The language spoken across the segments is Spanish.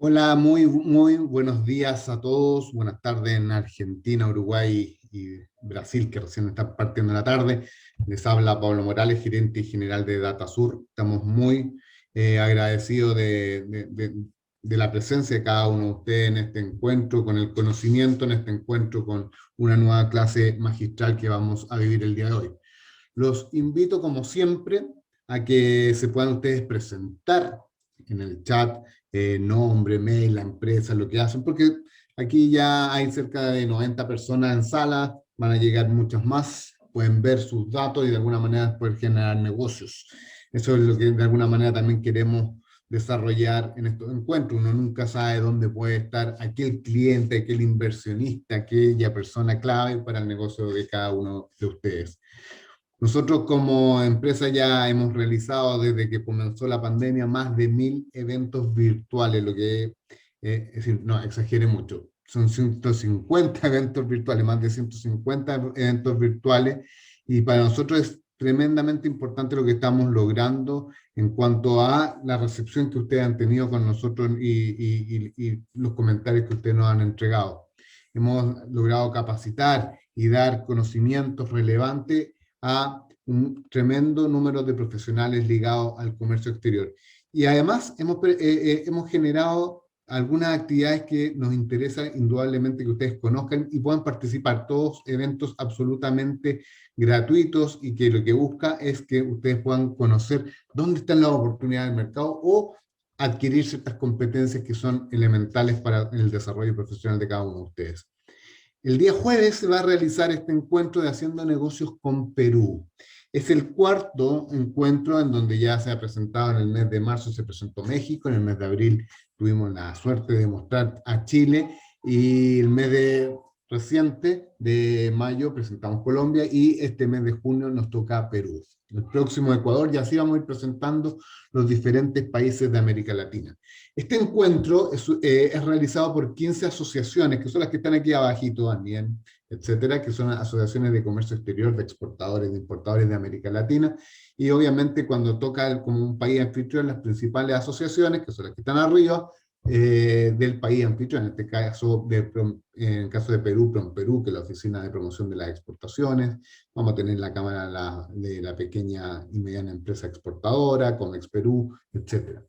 Hola, muy buenos días a todos. Buenas tardes en Argentina, Uruguay y Brasil, que recién está partiendo la tarde. Les habla Pablo Morales, gerente general de DataSur. Estamos muy agradecidos de la presencia de cada uno de ustedes en este encuentro, con el conocimiento, en este encuentro con una nueva clase magistral que vamos a vivir el día de hoy. Los invito, como siempre, a que se puedan ustedes presentar en el chat, nombre, mail, la empresa, lo que hacen, porque aquí ya hay cerca de 90 personas en sala, van a llegar muchas más, pueden ver sus datos y de alguna manera poder generar negocios. Eso es lo que de alguna manera también queremos desarrollar en estos encuentros. Uno nunca sabe dónde puede estar aquel cliente, aquel inversionista, aquella persona clave para el negocio de cada uno de ustedes. Nosotros como empresa ya hemos realizado desde que comenzó la pandemia más de 1000 eventos virtuales, lo que es decir, no exagere mucho, son 150 eventos virtuales, más de 150 eventos virtuales, y para nosotros es tremendamente importante lo que estamos logrando en cuanto a la recepción que ustedes han tenido con nosotros y los comentarios que ustedes nos han entregado. Hemos logrado capacitar y dar conocimientos relevantes a un tremendo número de profesionales ligados al comercio exterior. Y además hemos generado algunas actividades que nos interesa indudablemente que ustedes conozcan y puedan participar, todos eventos absolutamente gratuitos y que lo que busca es que ustedes puedan conocer dónde están las oportunidades del mercado o adquirir ciertas competencias que son elementales para el desarrollo profesional de cada uno de ustedes. El día jueves se va a realizar este encuentro de Haciendo Negocios con Perú. Es el cuarto encuentro en donde ya se ha presentado. En el mes de marzo se presentó México, en el mes de abril tuvimos la suerte de mostrar a Chile y el mes de reciente de mayo presentamos Colombia y este mes de junio nos toca Perú. El próximo Ecuador, y así vamos a ir presentando los diferentes países de América Latina. Este encuentro es realizado por 15 asociaciones, que son las que están aquí abajito también, etcétera, que son asociaciones de comercio exterior, de exportadores, de importadores de América Latina, y obviamente cuando toca como un país anfitrión, las principales asociaciones, que son las que están arriba, del país anfitrión, en este caso, en el caso de Perú, PROMPERÚ, que es la Oficina de Promoción de las Exportaciones. Vamos a tener la Cámara de la Pequeña y Mediana Empresa Exportadora, COMEX Perú, etcétera.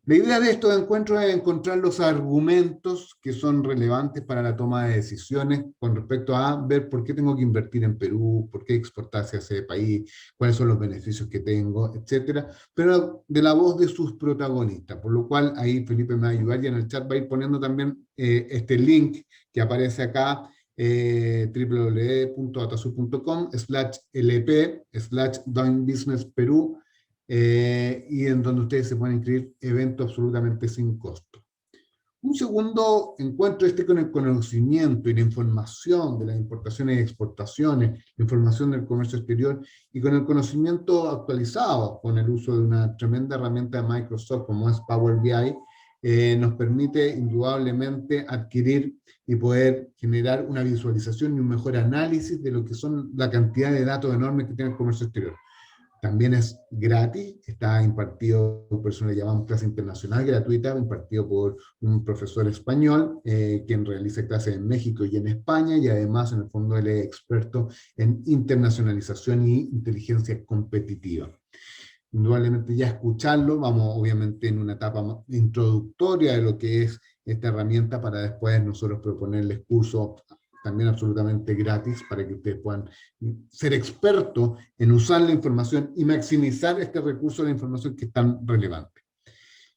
La idea de estos encuentros es encontrar los argumentos que son relevantes para la toma de decisiones con respecto a ver por qué tengo que invertir en Perú, por qué exportar hacia ese país, cuáles son los beneficios que tengo, etcétera, pero de la voz de sus protagonistas, por lo cual ahí Felipe me va a ayudar y en el chat va a ir poniendo también este link que aparece acá, www.datasur.com/lp/Doing Business Perú, y en donde ustedes se pueden inscribir eventos absolutamente sin costo. Un segundo encuentro con el conocimiento y la información de las importaciones y exportaciones, la información del comercio exterior y con el conocimiento actualizado con el uso de una tremenda herramienta de Microsoft como es Power BI, nos permite indudablemente adquirir y poder generar una visualización y un mejor análisis de lo que son la cantidad de datos enormes que tiene el comercio exterior. También es gratis, está impartido por eso le llamamos clase internacional gratuita, impartido por un profesor español, quien realiza clases en México y en España, y además en el fondo él es experto en internacionalización y inteligencia competitiva. Indudablemente ya escucharlo, vamos obviamente en una etapa introductoria de lo que es esta herramienta para después nosotros proponerles cursos también absolutamente gratis para que ustedes puedan ser expertos en usar la información y maximizar este recurso de la información que es tan relevante.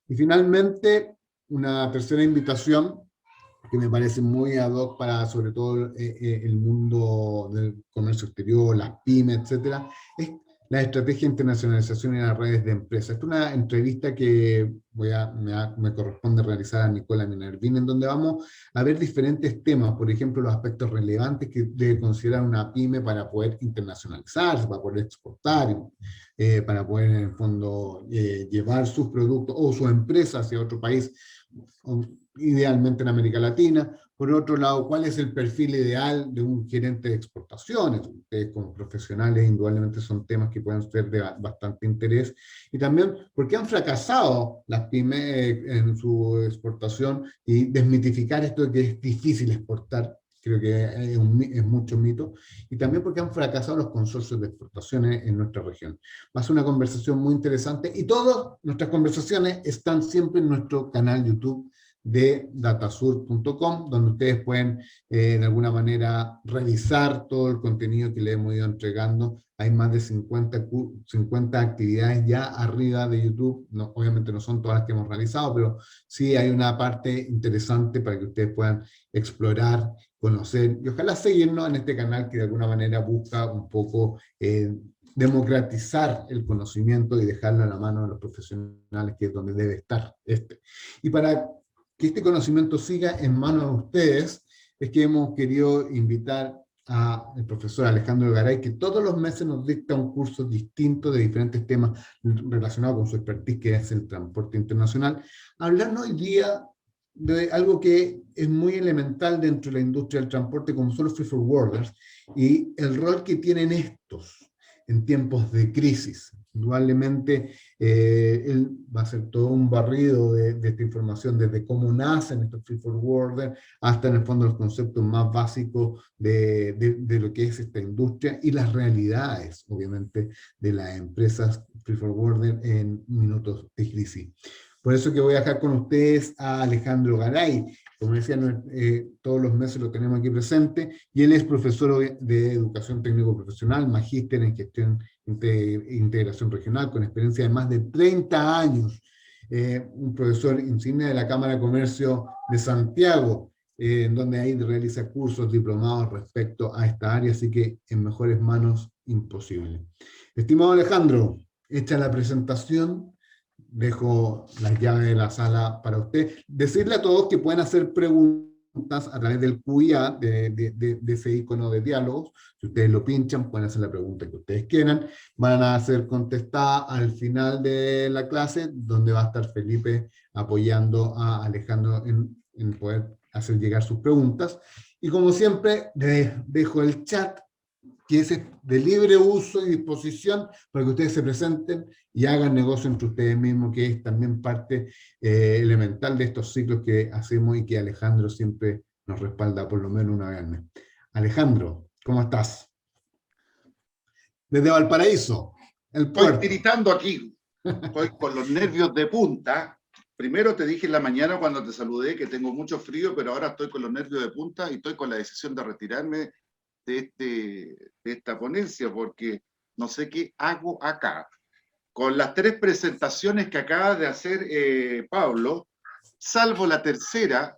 Y finalmente, una tercera invitación que me parece muy ad hoc para sobre todo el mundo del comercio exterior, las pymes, etcétera, es la estrategia de internacionalización en las redes de empresas. Esta es una entrevista que me corresponde realizar a Nicola Minervini, en donde vamos a ver diferentes temas, por ejemplo, los aspectos relevantes que debe considerar una pyme para poder internacionalizarse, para poder exportar, para poder en el fondo llevar sus productos o su empresa hacia otro país. idealmente en América Latina. Por otro lado, ¿cuál es el perfil ideal de un gerente de exportaciones? Ustedes como profesionales indudablemente son temas que pueden ser de bastante interés. Y también, ¿por qué han fracasado las pymes en su exportación? Y desmitificar esto de que es difícil exportar, creo que es mucho mito. Y también porque han fracasado los consorcios de exportaciones en nuestra región. Va a ser una conversación muy interesante y todas nuestras conversaciones están siempre en nuestro canal YouTube de datasur.com, donde ustedes pueden de alguna manera revisar todo el contenido que le hemos ido entregando. Hay más de 50 actividades ya arriba de YouTube. No, obviamente no son todas las que hemos realizado, pero sí hay una parte interesante para que ustedes puedan explorar, conocer y ojalá seguirnos en este canal que de alguna manera busca un poco democratizar el conocimiento y dejarlo a la mano de los profesionales, que es donde debe estar este. Y para que este conocimiento siga en manos de ustedes, es que hemos querido invitar al profesor Alejandro Garay, que todos los meses nos dicta un curso distinto de diferentes temas relacionados con su expertise, que es el transporte internacional, a hablarnos hoy día de algo que es muy elemental dentro de la industria del transporte, como son los free forwarders, y el rol que tienen estos en tiempos de crisis. Indudablemente, él va a hacer todo un barrido de esta información, desde cómo nacen estos free forwarders, hasta en el fondo los conceptos más básicos de lo que es esta industria y las realidades, obviamente, de las empresas free forwarder en minutos de crisis. Por eso que voy a dejar con ustedes a Alejandro Garay. Como decía, todos los meses lo tenemos aquí presente, y él es profesor de Educación Técnico Profesional, magíster en Gestión e Integración Regional, con experiencia de más de 30 años, un profesor insignia de la Cámara de Comercio de Santiago, en donde ahí realiza cursos diplomados respecto a esta área, así que en mejores manos imposible. Estimado Alejandro, hecha la presentación, dejo las llaves de la sala para usted. Decirle a todos que pueden hacer preguntas a través del QIA, de ese icono de diálogos. Si ustedes lo pinchan, pueden hacer la pregunta que ustedes quieran. Van a ser contestadas al final de la clase, donde va a estar Felipe apoyando a Alejandro en poder hacer llegar sus preguntas. Y como siempre, les dejo el chat, que es de libre uso y disposición para que ustedes se presenten y hagan negocio entre ustedes mismos, que es también parte elemental de estos ciclos que hacemos y que Alejandro siempre nos respalda por lo menos una vez al mes. Alejandro, ¿cómo estás? Desde Valparaíso, el Estoy puerto. tiritando aquí, estoy con los nervios de punta. Primero te dije en la mañana cuando te saludé que tengo mucho frío, pero ahora estoy con los nervios de punta y estoy con la decisión de retirarme de esta ponencia porque no sé qué hago acá. Con las tres presentaciones que acaba de hacer Pablo, salvo la tercera,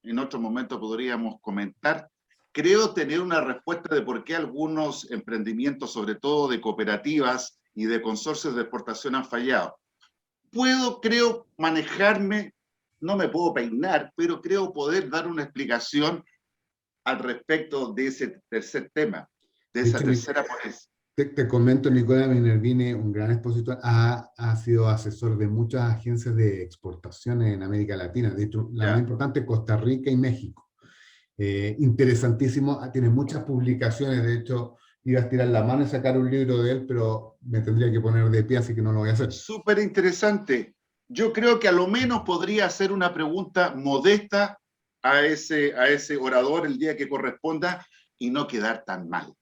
en otro momento podríamos comentar, creo tener una respuesta de por qué algunos emprendimientos, sobre todo de cooperativas y de consorcios de exportación, han fallado. Creo manejarme, no me puedo peinar, pero creo poder dar una explicación al respecto de ese tercer tema, de De esa hecho, tercera ponencia. te comento, Nicolás Minervini, un gran expositor, ha sido asesor de muchas agencias de exportaciones en América Latina. De hecho, la más Ya. importante, Costa Rica y México. Interesantísimo, tiene muchas publicaciones. De hecho, iba a estirar la mano y sacar un libro de él, pero me tendría que poner de pie, así que no lo voy a hacer. Súper interesante. Yo creo que a lo menos podría hacer una pregunta modesta a ese orador el día que corresponda y no quedar tan mal.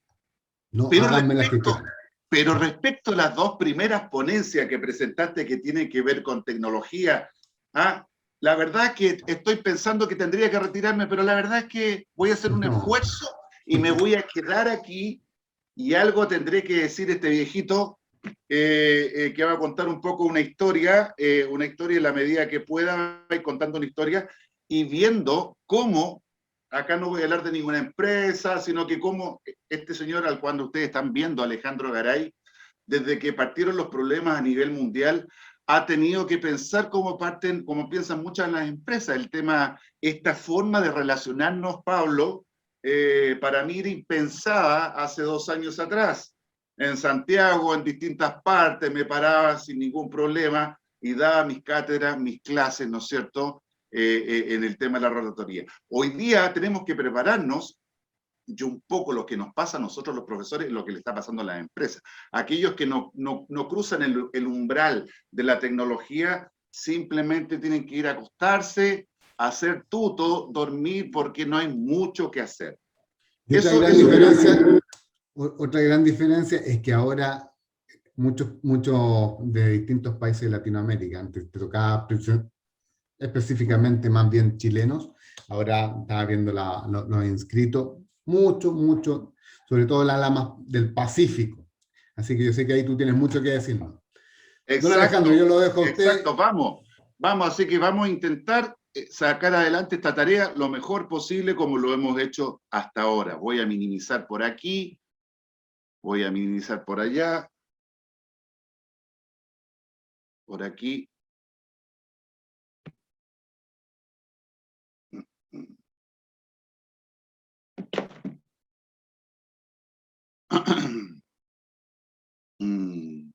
No, Pero háganme las que respecto, quieran. pero respecto a las dos primeras ponencias que presentaste que tienen que ver con tecnología, ¿ah? La verdad es que estoy pensando que tendría que retirarme, pero la verdad es que voy a hacer un No. esfuerzo y me voy a quedar aquí y algo tendré que decir este viejito que va a contar un poco una historia en la medida que pueda, ir contando una historia y viendo cómo, acá no voy a hablar de ninguna empresa, sino que cómo este señor al cual ustedes están viendo, Alejandro Garay, desde que partieron los problemas a nivel mundial, ha tenido que pensar cómo piensan muchas de las empresas. El tema, esta forma de relacionarnos, Pablo, para mí era impensada hace 2 años atrás. En Santiago, en distintas partes, me paraba sin ningún problema y daba mis cátedras, mis clases, ¿no es cierto?, en el tema de la relatoría. Hoy día tenemos que prepararnos, y un poco lo que nos pasa a nosotros los profesores es lo que le está pasando a las empresas. Aquellos que no cruzan el umbral de la tecnología simplemente tienen que ir a acostarse, hacer tuto, dormir, porque no hay mucho que hacer. Y otra gran diferencia es que ahora muchos de distintos países de Latinoamérica, antes te tocaba específicamente más bien chilenos, ahora estaba viendo los inscritos, mucho, sobre todo la lama del Pacífico. Así que yo sé que ahí tú tienes mucho que decirnos. Don Alejandro, yo lo dejo a usted. Exacto, vamos, así que vamos a intentar sacar adelante esta tarea lo mejor posible como lo hemos hecho hasta ahora. Voy a minimizar por aquí, voy a minimizar por allá, por aquí. Mm.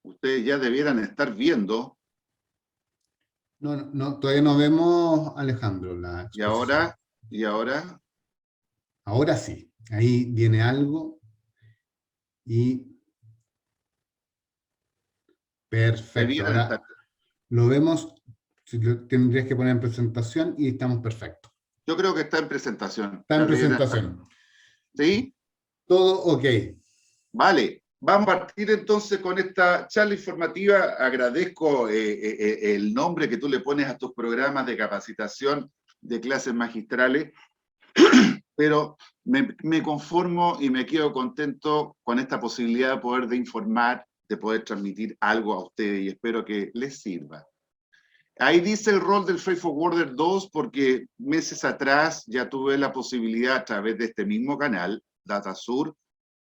Ustedes ya debieran estar viendo. No, todavía no vemos, Alejandro, la exposición. Y ahora. Ahora sí, ahí viene algo y perfecto. Ahora lo vemos, tendrías que poner en presentación y estamos perfectos. Yo creo que está en presentación. Está en presentación. ¿Sí? Todo ok. Vale. Vamos a partir entonces con esta charla informativa. Agradezco el nombre que tú le pones a tus programas de capacitación de clases magistrales, pero me conformo y me quedo contento con esta posibilidad de poder informar, de poder transmitir algo a ustedes y espero que les sirva. Ahí dice el rol del Freight Forwarder 2 porque meses atrás ya tuve la posibilidad a través de este mismo canal, DataSur,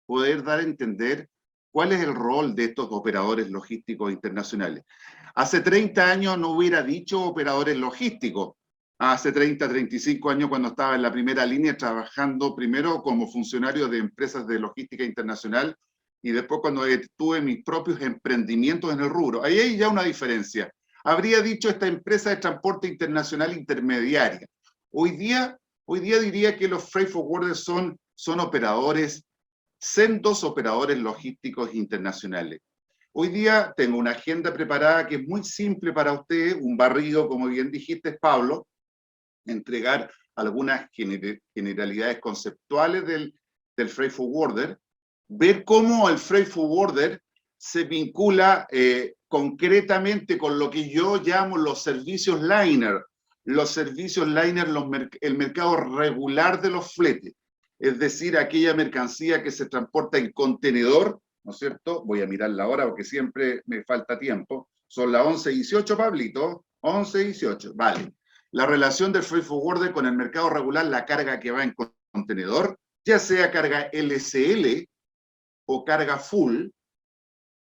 poder dar a entender cuál es el rol de estos operadores logísticos internacionales. Hace 30 años no hubiera dicho operadores logísticos. Hace 30, 35 años cuando estaba en la primera línea trabajando primero como funcionario de empresas de logística internacional y después cuando tuve mis propios emprendimientos en el rubro. Ahí hay ya una diferencia. Habría dicho esta empresa de transporte internacional intermediaria. Hoy día diría que los freight forwarders son operadores, sendos operadores logísticos internacionales. Hoy día tengo una agenda preparada que es muy simple para usted, un barrido, como bien dijiste, Pablo, entregar algunas generalidades conceptuales del freight forwarder, ver cómo el freight forwarder se vincula concretamente con lo que yo llamo los servicios liner. Los servicios liner, el mercado regular de los fletes, es decir, aquella mercancía que se transporta en contenedor, ¿no es cierto? Voy a mirar la hora porque siempre me falta tiempo. Son las 11:18, Pablito. 11:18, vale. La relación del freight forwarder con el mercado regular, la carga que va en contenedor, ya sea carga LCL o carga full,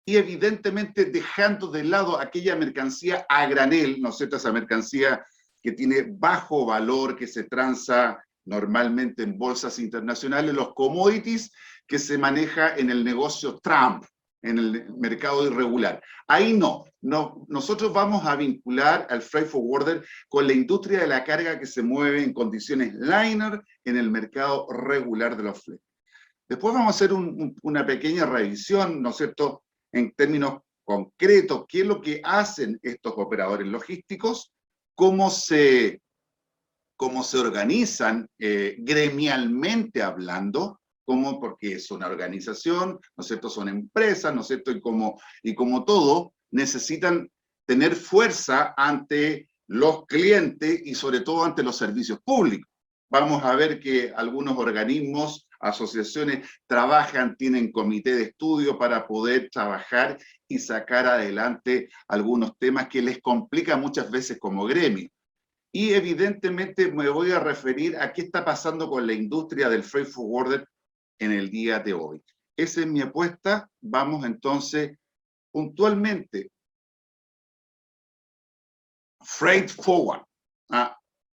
y evidentemente dejando de lado aquella mercancía a granel, ¿no es cierto? Esa mercancía que tiene bajo valor, que se transa normalmente en bolsas internacionales, los commodities que se maneja en el negocio Trump, en el mercado irregular. Ahí no, nosotros vamos a vincular al freight forwarder con la industria de la carga que se mueve en condiciones liner en el mercado regular de los fletes. Después vamos a hacer una pequeña revisión, ¿no es cierto?, en términos concretos, qué es lo que hacen estos operadores logísticos, cómo se organizan gremialmente hablando, porque es una organización, ¿no es cierto?, son empresas, ¿no es cierto?, y como todo, necesitan tener fuerza ante los clientes y sobre todo ante los servicios públicos. Vamos a ver que algunos organismos, asociaciones, trabajan, tienen comité de estudio para poder trabajar y sacar adelante algunos temas que les complican muchas veces como gremio. Y evidentemente me voy a referir a qué está pasando con la industria del freight forwarder en el día de hoy. Esa es mi apuesta. Vamos entonces puntualmente. Freight forward,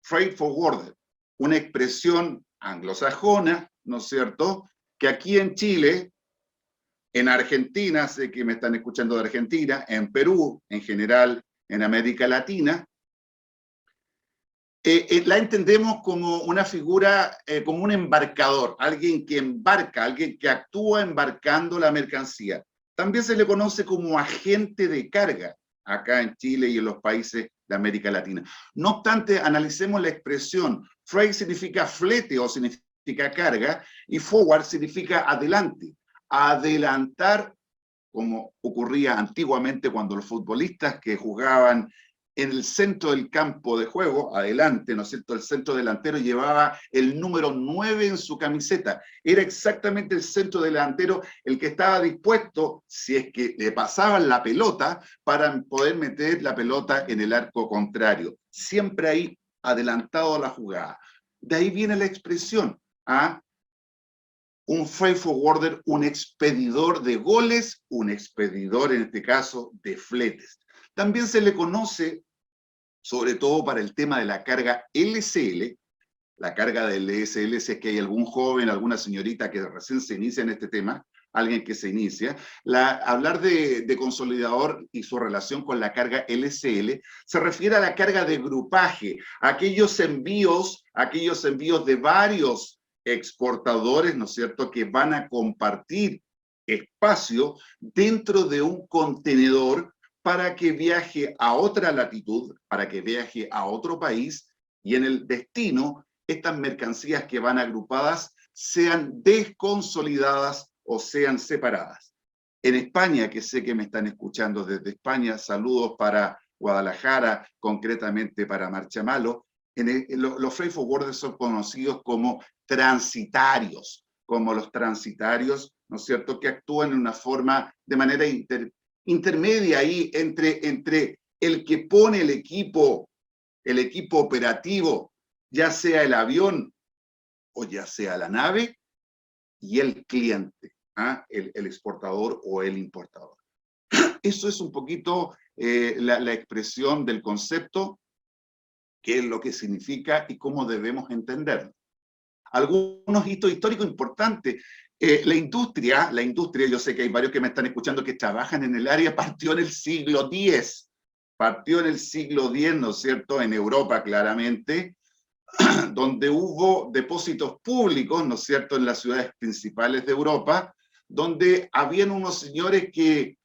freight forwarder, una expresión anglosajona, ¿no es cierto?, que aquí en Chile, en Argentina, sé que me están escuchando de Argentina, en Perú, en general, en América Latina, la entendemos como una figura, como un embarcador, alguien que embarca, alguien que actúa embarcando la mercancía. También se le conoce como agente de carga, acá en Chile y en los países de América Latina. No obstante, analicemos la expresión. Freight significa flete o significa carga, y forward significa adelante. Adelantar, como ocurría antiguamente cuando los futbolistas que jugaban en el centro del campo de juego, adelante, ¿no es cierto?, el centro delantero llevaba el número 9 en su camiseta. Era exactamente el centro delantero el que estaba dispuesto, si es que le pasaban la pelota, para poder meter la pelota en el arco contrario. Siempre ahí adelantado a la jugada. De ahí viene la expresión, un freight forwarder, un expedidor de goles, un expedidor, en este caso, de fletes. También se le conoce, sobre todo para el tema de la carga LCL, la carga del LCL, si es que hay algún joven, alguna señorita que recién se inicia en este tema, alguien que se inicia, hablar de consolidador y su relación con la carga LCL se refiere a la carga de grupaje, aquellos envíos de varios exportadores, ¿no es cierto?, que van a compartir espacio dentro de un contenedor para que viaje a otra latitud, para que viaje a otro país, y en el destino estas mercancías que van agrupadas sean desconsolidadas o sean separadas. En España, que sé que me están escuchando desde España, saludos para Guadalajara, concretamente para Marchamalo, los freight forwarders son conocidos como transitarios, como los transitarios, ¿no es cierto?, que actúan en una forma, de manera intermedia ahí entre el que pone el equipo operativo, ya sea el avión o ya sea la nave, y el cliente, el exportador o el importador. Eso es un poquito la expresión del concepto, qué es lo que significa y cómo debemos entenderlo. Algunos hitos históricos importantes. La industria, yo sé que hay varios que me están escuchando que trabajan en el área, partió en el siglo X. Partió en el siglo X, ¿no es cierto?, en Europa claramente, donde hubo depósitos públicos, ¿no es cierto?, en las ciudades principales de Europa, donde habían unos señores que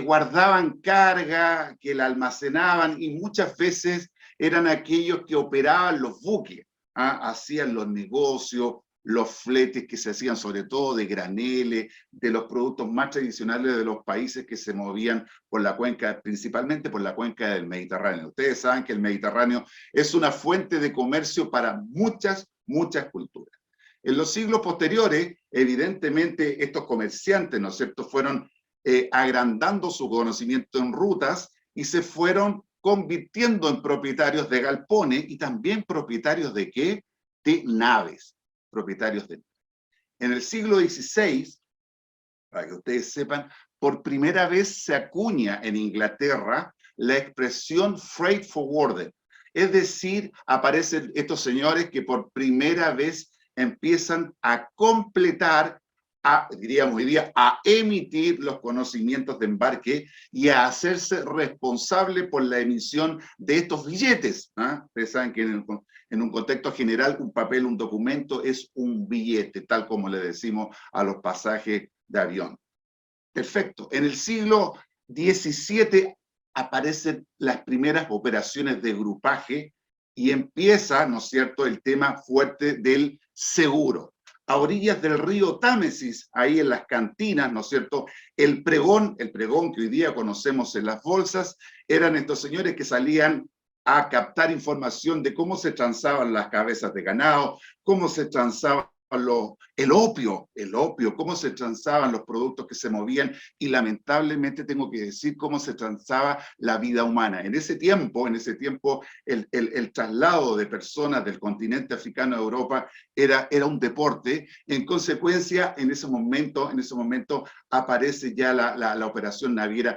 guardaban carga, que la almacenaban, y muchas veces eran aquellos que operaban los buques, hacían los negocios, los fletes que se hacían sobre todo de graneles, de los productos más tradicionales de los países que se movían por la cuenca, principalmente por la cuenca del Mediterráneo. Ustedes saben que el Mediterráneo es una fuente de comercio para muchas culturas. En los siglos posteriores, evidentemente, estos comerciantes, ¿no es cierto?, fueron agrandando su conocimiento en rutas y se fueron convirtiendo en propietarios de galpones y también propietarios de ¿qué? De naves, propietarios de. En el siglo XVI, para que ustedes sepan, por primera vez se acuña en Inglaterra la expresión freight forwarder. Es decir, aparecen estos señores que por primera vez empiezan a completar, diríamos hoy día, a emitir los conocimientos de embarque y a hacerse responsable por la emisión de estos billetes. Ustedes saben que en un contexto general, un papel, un documento es un billete, tal como le decimos a los pasajes de avión. Perfecto. En el siglo XVII aparecen las primeras operaciones de grupaje y empieza, ¿no es cierto?, el tema fuerte del seguro. A orillas del río Támesis, ahí en las cantinas, ¿no es cierto?, el pregón que hoy día conocemos en las bolsas, eran estos señores que salían a captar información de cómo se transaban las cabezas de ganado, cómo se transaban el opio, cómo se transaban los productos que se movían, y lamentablemente tengo que decir cómo se transaba la vida humana. En ese tiempo el traslado de personas del continente africano a Europa era un deporte. En consecuencia, en ese momento aparece ya la operación naviera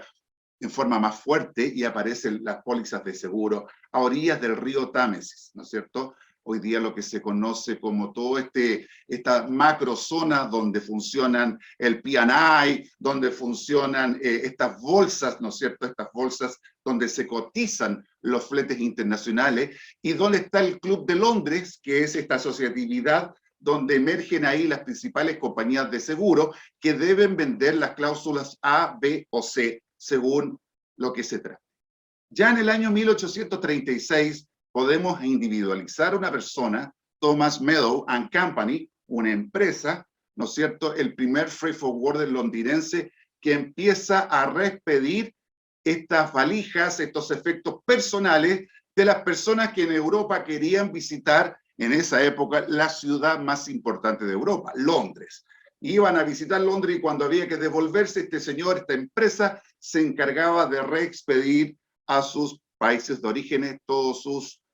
en forma más fuerte, y aparecen las pólizas de seguro a orillas del río Támesis, ¿no es cierto? Hoy día lo que se conoce como todo esta macrozona donde funcionan el P&I, donde funcionan estas bolsas, ¿no es cierto? Estas bolsas donde se cotizan los fletes internacionales, y donde está el Club de Londres, que es esta asociatividad donde emergen ahí las principales compañías de seguro que deben vender las cláusulas A, B o C, según lo que se trata. Ya en el año 1836 podemos individualizar una persona, Thomas Meadow and Company, una empresa, ¿no es cierto?, el primer freight forwarder londinense que empieza a reexpedir estas valijas, estos efectos personales de las personas que en Europa querían visitar en esa época la ciudad más importante de Europa, Londres. Iban a visitar Londres, y cuando había que devolverse, este señor, esta empresa, se encargaba de reexpedir a sus países de origen todos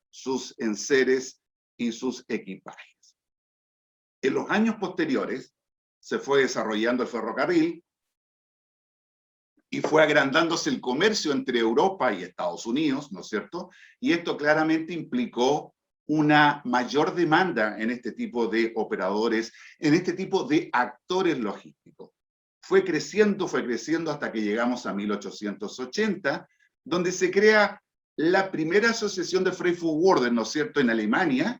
sus enseres y sus equipajes. En los años posteriores se fue desarrollando el ferrocarril y fue agrandándose el comercio entre Europa y Estados Unidos, ¿no es cierto? Y esto claramente implicó una mayor demanda en este tipo de operadores, en este tipo de actores logísticos. Fue creciendo hasta que llegamos a 1880, donde se crea la primera asociación de freight forwarders, ¿no es cierto?, en Alemania,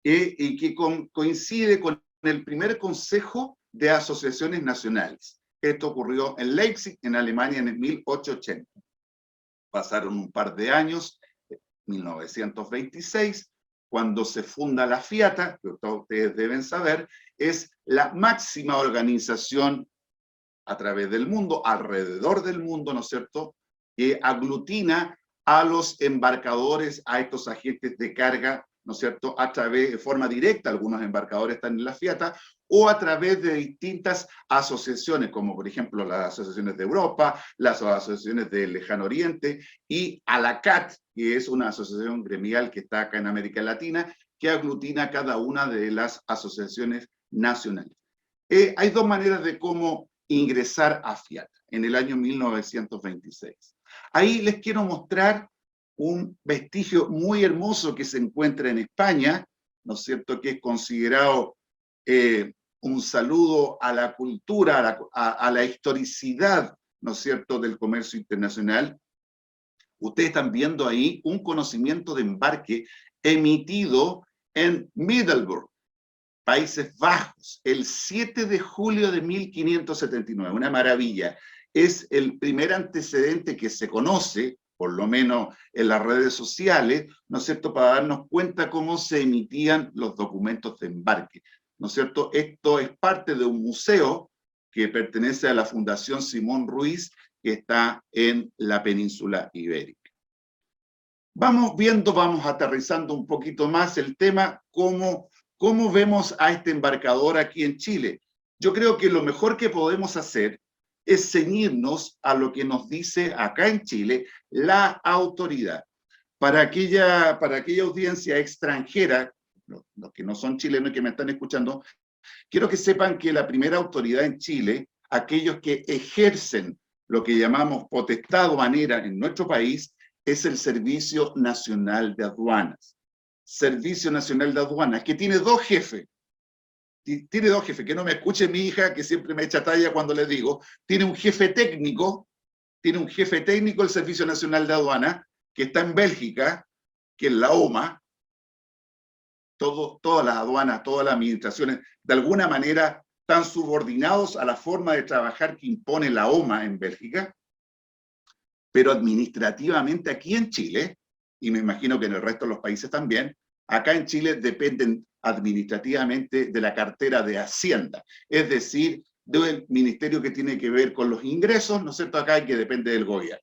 y que coincide con el primer consejo de asociaciones nacionales. Esto ocurrió en Leipzig, en Alemania, en el 1880. Pasaron un par de años, 1926, cuando se funda la FIATA, que todos ustedes deben saber, es la máxima organización a través del mundo, alrededor del mundo, ¿no es cierto?, que aglutina a los embarcadores, a estos agentes de carga, ¿no es cierto?, a través, de forma directa, algunos embarcadores están en la FIATA, o a través de distintas asociaciones, como por ejemplo las asociaciones de Europa, las asociaciones del Lejano Oriente, y ALACAT, que es una asociación gremial que está acá en América Latina, que aglutina cada una de las asociaciones nacionales. Hay dos maneras de cómo ingresar a FIATA en el año 1926. Ahí les quiero mostrar un vestigio muy hermoso que se encuentra en España, ¿no es cierto?, que es considerado un saludo a la cultura, a la historicidad, ¿no es cierto?, del comercio internacional. Ustedes están viendo ahí un conocimiento de embarque emitido en Middelburg, Países Bajos, el 7 de julio de 1579, una maravilla. Es el primer antecedente que se conoce, por lo menos en las redes sociales, ¿no es cierto?, para darnos cuenta cómo se emitían los documentos de embarque, ¿no es cierto? Esto es parte de un museo que pertenece a la Fundación Simón Ruiz, que está en la península ibérica. Vamos viendo, vamos aterrizando un poquito más el tema, ¿cómo vemos a este embarcador aquí en Chile? Yo creo que lo mejor que podemos hacer es ceñirnos a lo que nos dice acá en Chile la autoridad. Para aquella audiencia extranjera, los que no son chilenos y que me están escuchando, quiero que sepan que la primera autoridad en Chile, aquellos que ejercen lo que llamamos potestad aduanera en nuestro país, es el Servicio Nacional de Aduanas. Servicio Nacional de Aduanas, que tiene dos jefes. Tiene dos jefes, que no me escuche mi hija, que siempre me echa talla cuando le digo. Tiene un jefe técnico el Servicio Nacional de Aduanas, que está en Bélgica, que es la OMA. Todas las aduanas, todas las administraciones, de alguna manera están subordinados a la forma de trabajar que impone la OMA en Bélgica, pero administrativamente aquí en Chile, y me imagino que en el resto de los países también, acá en Chile dependen administrativamente de la cartera de Hacienda, es decir, del ministerio que tiene que ver con los ingresos, ¿no es cierto?, acá, y que depende del gobierno.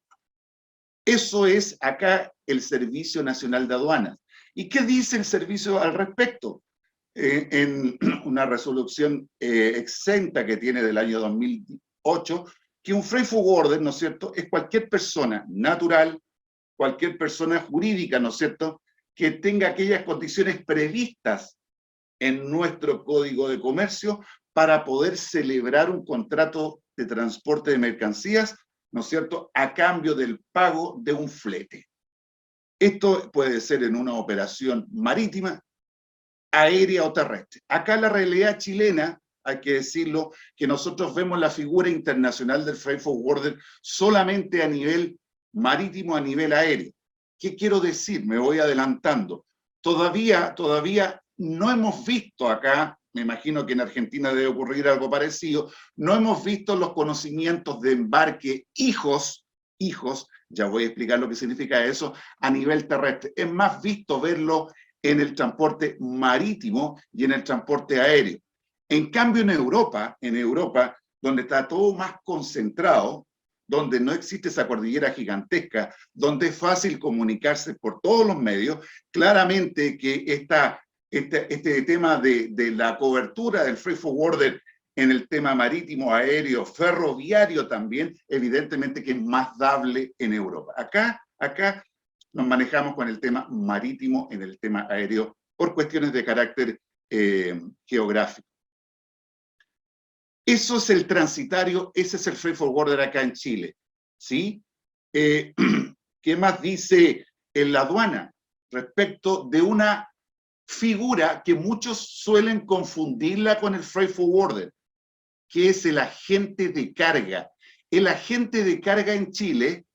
Eso es acá el Servicio Nacional de Aduanas. ¿Y qué dice el servicio al respecto? En una resolución exenta que tiene del año 2008, que un freight forwarder, ¿no es cierto?, es cualquier persona natural, cualquier persona jurídica, ¿no es cierto?, que tenga aquellas condiciones previstas en nuestro Código de Comercio para poder celebrar un contrato de transporte de mercancías, ¿no es cierto?, a cambio del pago de un flete. Esto puede ser en una operación marítima, aérea o terrestre. Acá la realidad chilena, hay que decirlo, que nosotros vemos la figura internacional del freight forwarder solamente a nivel marítimo, a nivel aéreo. ¿Qué quiero decir? Me voy adelantando. Todavía no hemos visto acá, me imagino que en Argentina debe ocurrir algo parecido, no hemos visto los conocimientos de embarque hijos, ya voy a explicar lo que significa eso, a nivel terrestre. Es más visto verlo en el transporte marítimo y en el transporte aéreo. En cambio, en Europa, donde está todo más concentrado, donde no existe esa cordillera gigantesca, donde es fácil comunicarse por todos los medios, claramente que este tema de la cobertura del freight forwarder en el tema marítimo, aéreo, ferroviario también, evidentemente que es más dable en Europa. Acá nos manejamos con el tema marítimo en el tema aéreo por cuestiones de carácter geográfico. Eso es el transitario, ese es el freight forwarder acá en Chile, ¿sí? ¿Qué más dice en la aduana? Respecto de una figura que muchos suelen confundirla con el freight forwarder, que es el agente de carga. El agente de carga en Chile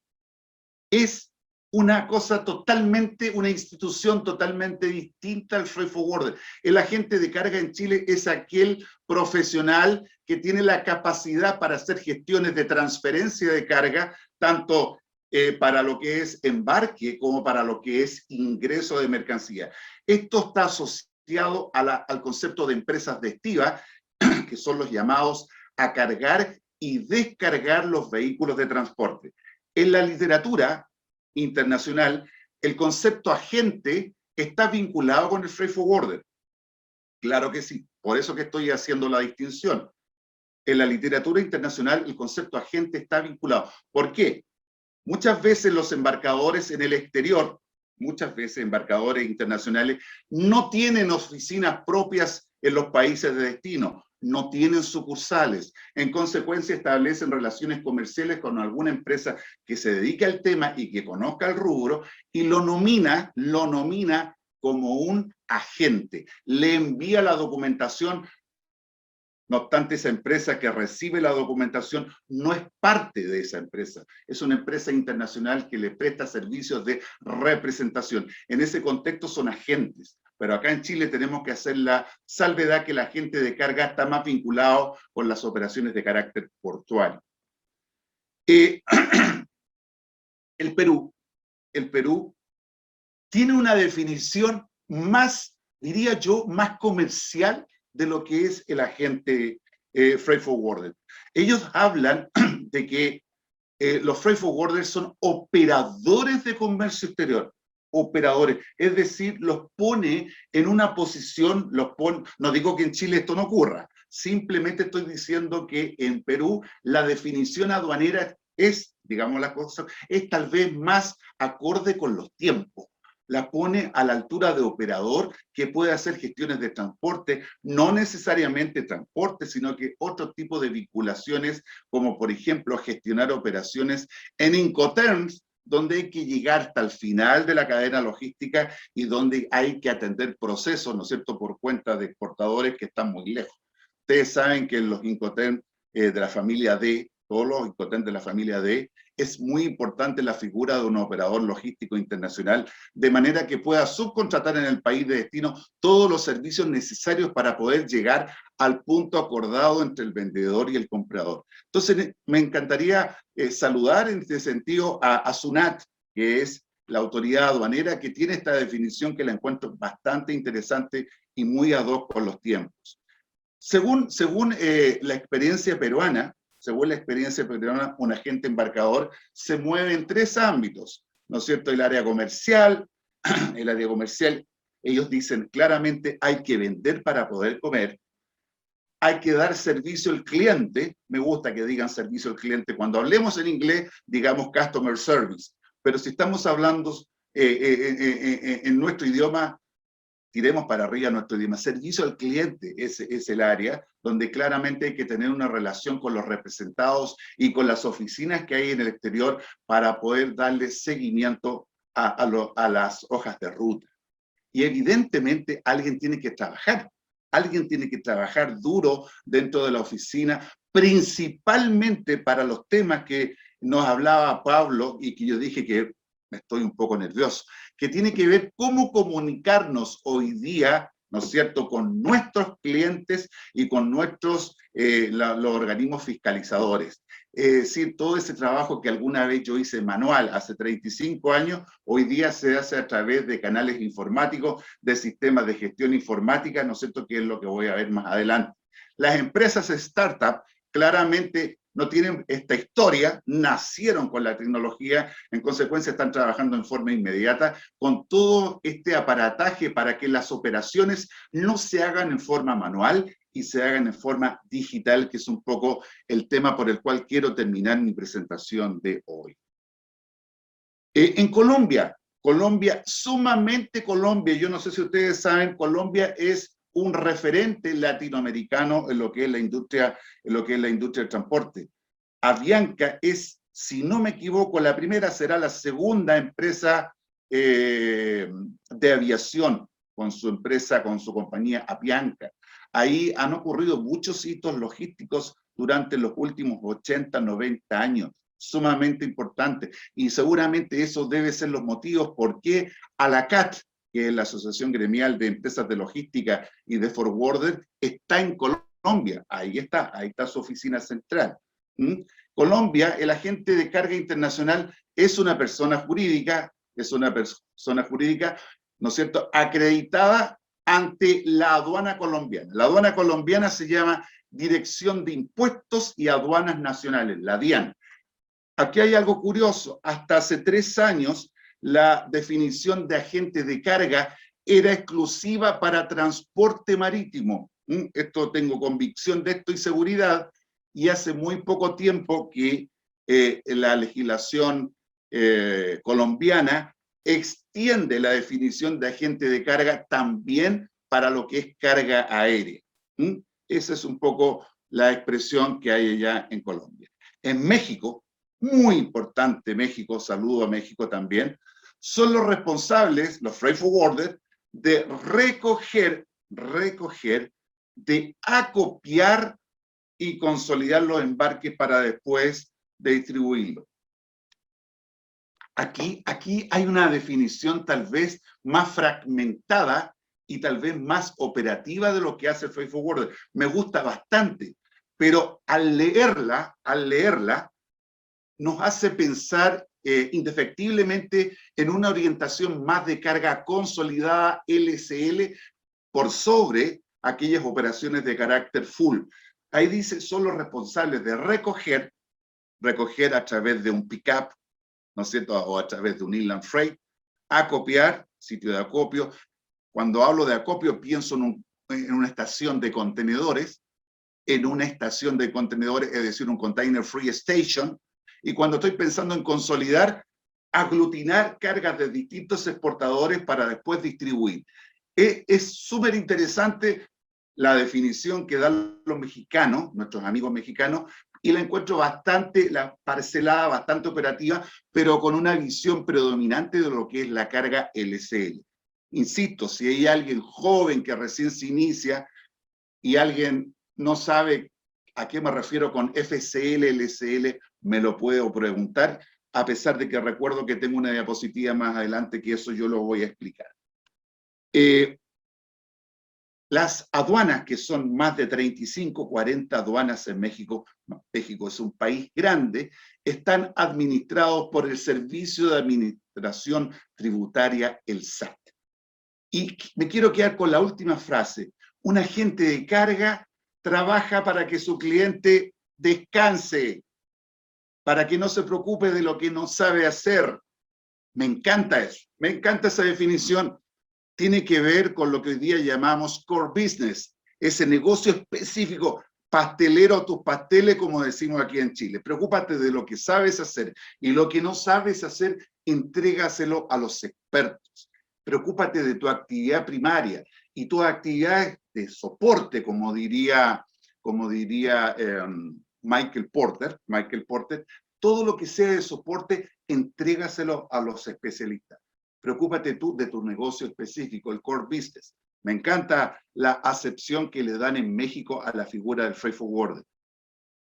es una cosa totalmente, una institución totalmente distinta al freight forwarder. El agente de carga en Chile es aquel profesional que tiene la capacidad para hacer gestiones de transferencia de carga, tanto para lo que es embarque como para lo que es ingreso de mercancía. Esto está asociado al concepto de empresas de estiva, que son los llamados a cargar y descargar los vehículos de transporte. En la literatura internacional, el concepto agente está vinculado con el freight forwarder. Claro que sí, por eso que estoy haciendo la distinción. En la literatura internacional, el concepto agente está vinculado. ¿Por qué? Muchas veces los embarcadores en el exterior, muchas veces embarcadores internacionales, no tienen oficinas propias en los países de destino, no tienen sucursales. En consecuencia, establecen relaciones comerciales con alguna empresa que se dedique al tema y que conozca el rubro y lo nomina como un agente. Le envía la documentación. No obstante, esa empresa que recibe la documentación no es parte de esa empresa. Es una empresa internacional que le presta servicios de representación. En ese contexto son agentes. Pero acá en Chile tenemos que hacer la salvedad que el agente de carga está más vinculado con las operaciones de carácter portuario. El Perú tiene una definición más, diría yo, más comercial de lo que es el agente freight forwarder. Ellos hablan de que los freight forwarders son operadores de comercio exterior, operadores, es decir, los pone en una posición, no digo que en Chile esto no ocurra, simplemente estoy diciendo que en Perú la definición aduanera es, digamos las cosas, es tal vez más acorde con los tiempos. La pone a la altura de operador que puede hacer gestiones de transporte, no necesariamente transporte, sino que otro tipo de vinculaciones, como por ejemplo gestionar operaciones en Incoterms, donde hay que llegar hasta el final de la cadena logística y donde hay que atender procesos, ¿no es cierto?, por cuenta de exportadores que están muy lejos. Ustedes saben que en los Incoterms de la familia D, todos los Incoterms de la familia D, es muy importante la figura de un operador logístico internacional, de manera que pueda subcontratar en el país de destino todos los servicios necesarios para poder llegar al punto acordado entre el vendedor y el comprador. Entonces, me encantaría saludar en este sentido a SUNAT, que es la autoridad aduanera que tiene esta definición que la encuentro bastante interesante y muy ad hoc con los tiempos. Según la experiencia peruana, un agente embarcador se mueve en 3 ámbitos. ¿no es cierto?, el área comercial, ellos dicen claramente hay que vender para poder comer, hay que dar servicio al cliente, me gusta que digan servicio al cliente, cuando hablemos en inglés, digamos customer service, pero si estamos hablando en nuestro idioma, tiremos para arriba nuestro idioma. Servicio al cliente es el área donde claramente hay que tener una relación con los representados y con las oficinas que hay en el exterior para poder darle seguimiento a las hojas de ruta. Y evidentemente alguien tiene que trabajar duro dentro de la oficina, principalmente para los temas que nos hablaba Pablo y que yo dije que me estoy un poco nervioso, que tiene que ver cómo comunicarnos hoy día, ¿no es cierto?, con nuestros clientes y con nuestros, los organismos fiscalizadores. Es decir, todo ese trabajo que alguna vez yo hice manual hace 35 años, hoy día se hace a través de canales informáticos, de sistemas de gestión informática, ¿no es cierto?, que es lo que voy a ver más adelante. Las empresas startup claramente no tienen esta historia, nacieron con la tecnología, en consecuencia están trabajando en forma inmediata con todo este aparataje para que las operaciones no se hagan en forma manual y se hagan en forma digital, que es un poco el tema por el cual quiero terminar mi presentación de hoy. En Colombia, sumamente Colombia, yo no sé si ustedes saben, Colombia es un referente latinoamericano en lo que es la industria, del transporte. Avianca es, si no me equivoco, la primera será la segunda empresa de aviación con su compañía Avianca. Ahí han ocurrido muchos hitos logísticos durante los últimos 80, 90 años, sumamente importantes, y seguramente eso debe ser los motivos por qué ALACAT, que es la Asociación Gremial de Empresas de Logística y de Forwarder, está en Colombia. Ahí está su oficina central. Colombia, el agente de carga internacional es una persona jurídica, ¿no es cierto?, acreditada ante la aduana colombiana. La aduana colombiana se llama Dirección de Impuestos y Aduanas Nacionales, la DIAN. Aquí hay algo curioso, hasta hace 3 años la definición de agente de carga era exclusiva para transporte marítimo. Esto tengo convicción de esto y seguridad, y hace muy poco tiempo que la legislación colombiana extiende la definición de agente de carga también para lo que es carga aérea. Esa es un poco la expresión que hay allá en Colombia. En México, muy importante México, saludo a México también, son los responsables, los freight forwarders, de recoger, de acopiar y consolidar los embarques para después de distribuirlos. Aquí hay una definición tal vez más fragmentada y tal vez más operativa de lo que hace el freight forwarder. Me gusta bastante, pero al leerla, nos hace pensar indefectiblemente en una orientación más de carga consolidada LCL por sobre aquellas operaciones de carácter full. Ahí dice, son los responsables de recoger a través de un pick-up, ¿no es cierto?, o a través de un inland freight, acopiar, sitio de acopio. Cuando hablo de acopio pienso en una estación de contenedores, es decir, un container free station, y cuando estoy pensando en consolidar, aglutinar cargas de distintos exportadores para después distribuir. Es súper interesante la definición que dan los mexicanos, nuestros amigos mexicanos, y la encuentro bastante parcelada, bastante operativa, pero con una visión predominante de lo que es la carga LCL. Insisto, si hay alguien joven que recién se inicia y alguien no sabe a qué me refiero con FCL, LCL, me lo puedo preguntar, a pesar de que recuerdo que tengo una diapositiva más adelante que eso yo lo voy a explicar. Las aduanas, que son más de 35, 40 aduanas en México, México es un país grande, están administrados por el Servicio de Administración Tributaria, el SAT. Y me quiero quedar con la última frase. Un agente de carga trabaja para que su cliente descanse, para que no se preocupe de lo que no sabe hacer. Me encanta eso, me encanta esa definición. Tiene que ver con lo que hoy día llamamos core business, ese negocio específico, pastelero a tus pasteles, como decimos aquí en Chile. Preocúpate de lo que sabes hacer y lo que no sabes hacer, entrégaselo a los expertos. Preocúpate de tu actividad primaria y tus actividades de soporte, como diría Michael Porter, todo lo que sea de soporte, entrégaselo a los especialistas. Preocúpate tú de tu negocio específico, el core business. Me encanta la acepción que le dan en México a la figura del freight forwarder.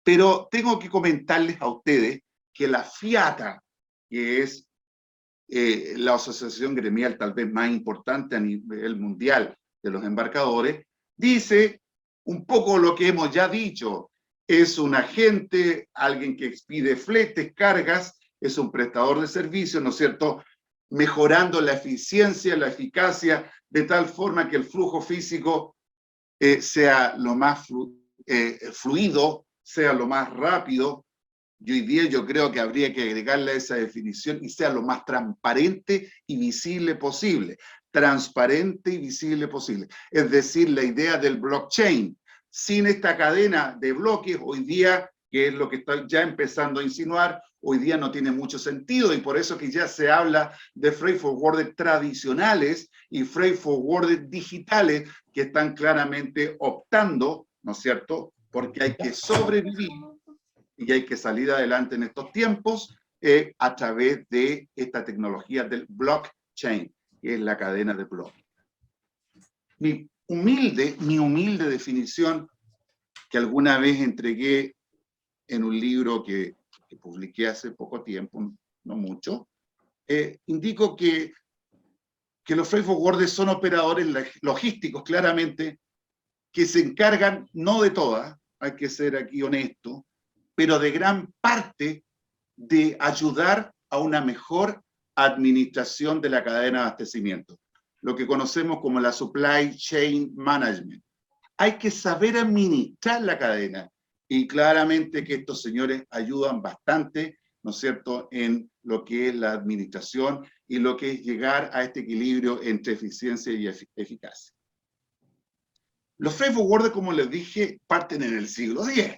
Pero tengo que comentarles a ustedes que la FIATA, que es la asociación gremial tal vez más importante a nivel mundial de los embarcadores, dice un poco lo que hemos ya dicho. Es un agente, alguien que expide fletes, cargas, es un prestador de servicios, ¿no es cierto?, mejorando la eficiencia, la eficacia, de tal forma que el flujo físico sea lo más fluido, sea lo más rápido. Y hoy día yo creo que habría que agregarle a esa definición y sea lo más transparente y visible posible. Transparente y visible posible. Es decir, la idea del blockchain. Sin esta cadena de bloques, hoy día, que es lo que está ya empezando a insinuar, hoy día no tiene mucho sentido, y por eso que ya se habla de freight forwarder tradicionales y freight forwarder digitales que están claramente optando, ¿no es cierto?, porque hay que sobrevivir y hay que salir adelante en estos tiempos a través de esta tecnología del blockchain, que es la cadena de bloques. Mi humilde definición que alguna vez entregué en un libro que publiqué hace poco tiempo, no mucho, indico que los freight forwarders son operadores logísticos, claramente, que se encargan, no de todas, hay que ser aquí honesto, pero de gran parte de ayudar a una mejor administración de la cadena de abastecimiento, lo que conocemos como la supply chain management. Hay que saber administrar la cadena, y claramente que estos señores ayudan bastante, ¿no es cierto?, en lo que es la administración y lo que es llegar a este equilibrio entre eficiencia y eficacia. Los freight forwarders, como les dije, parten en el siglo X.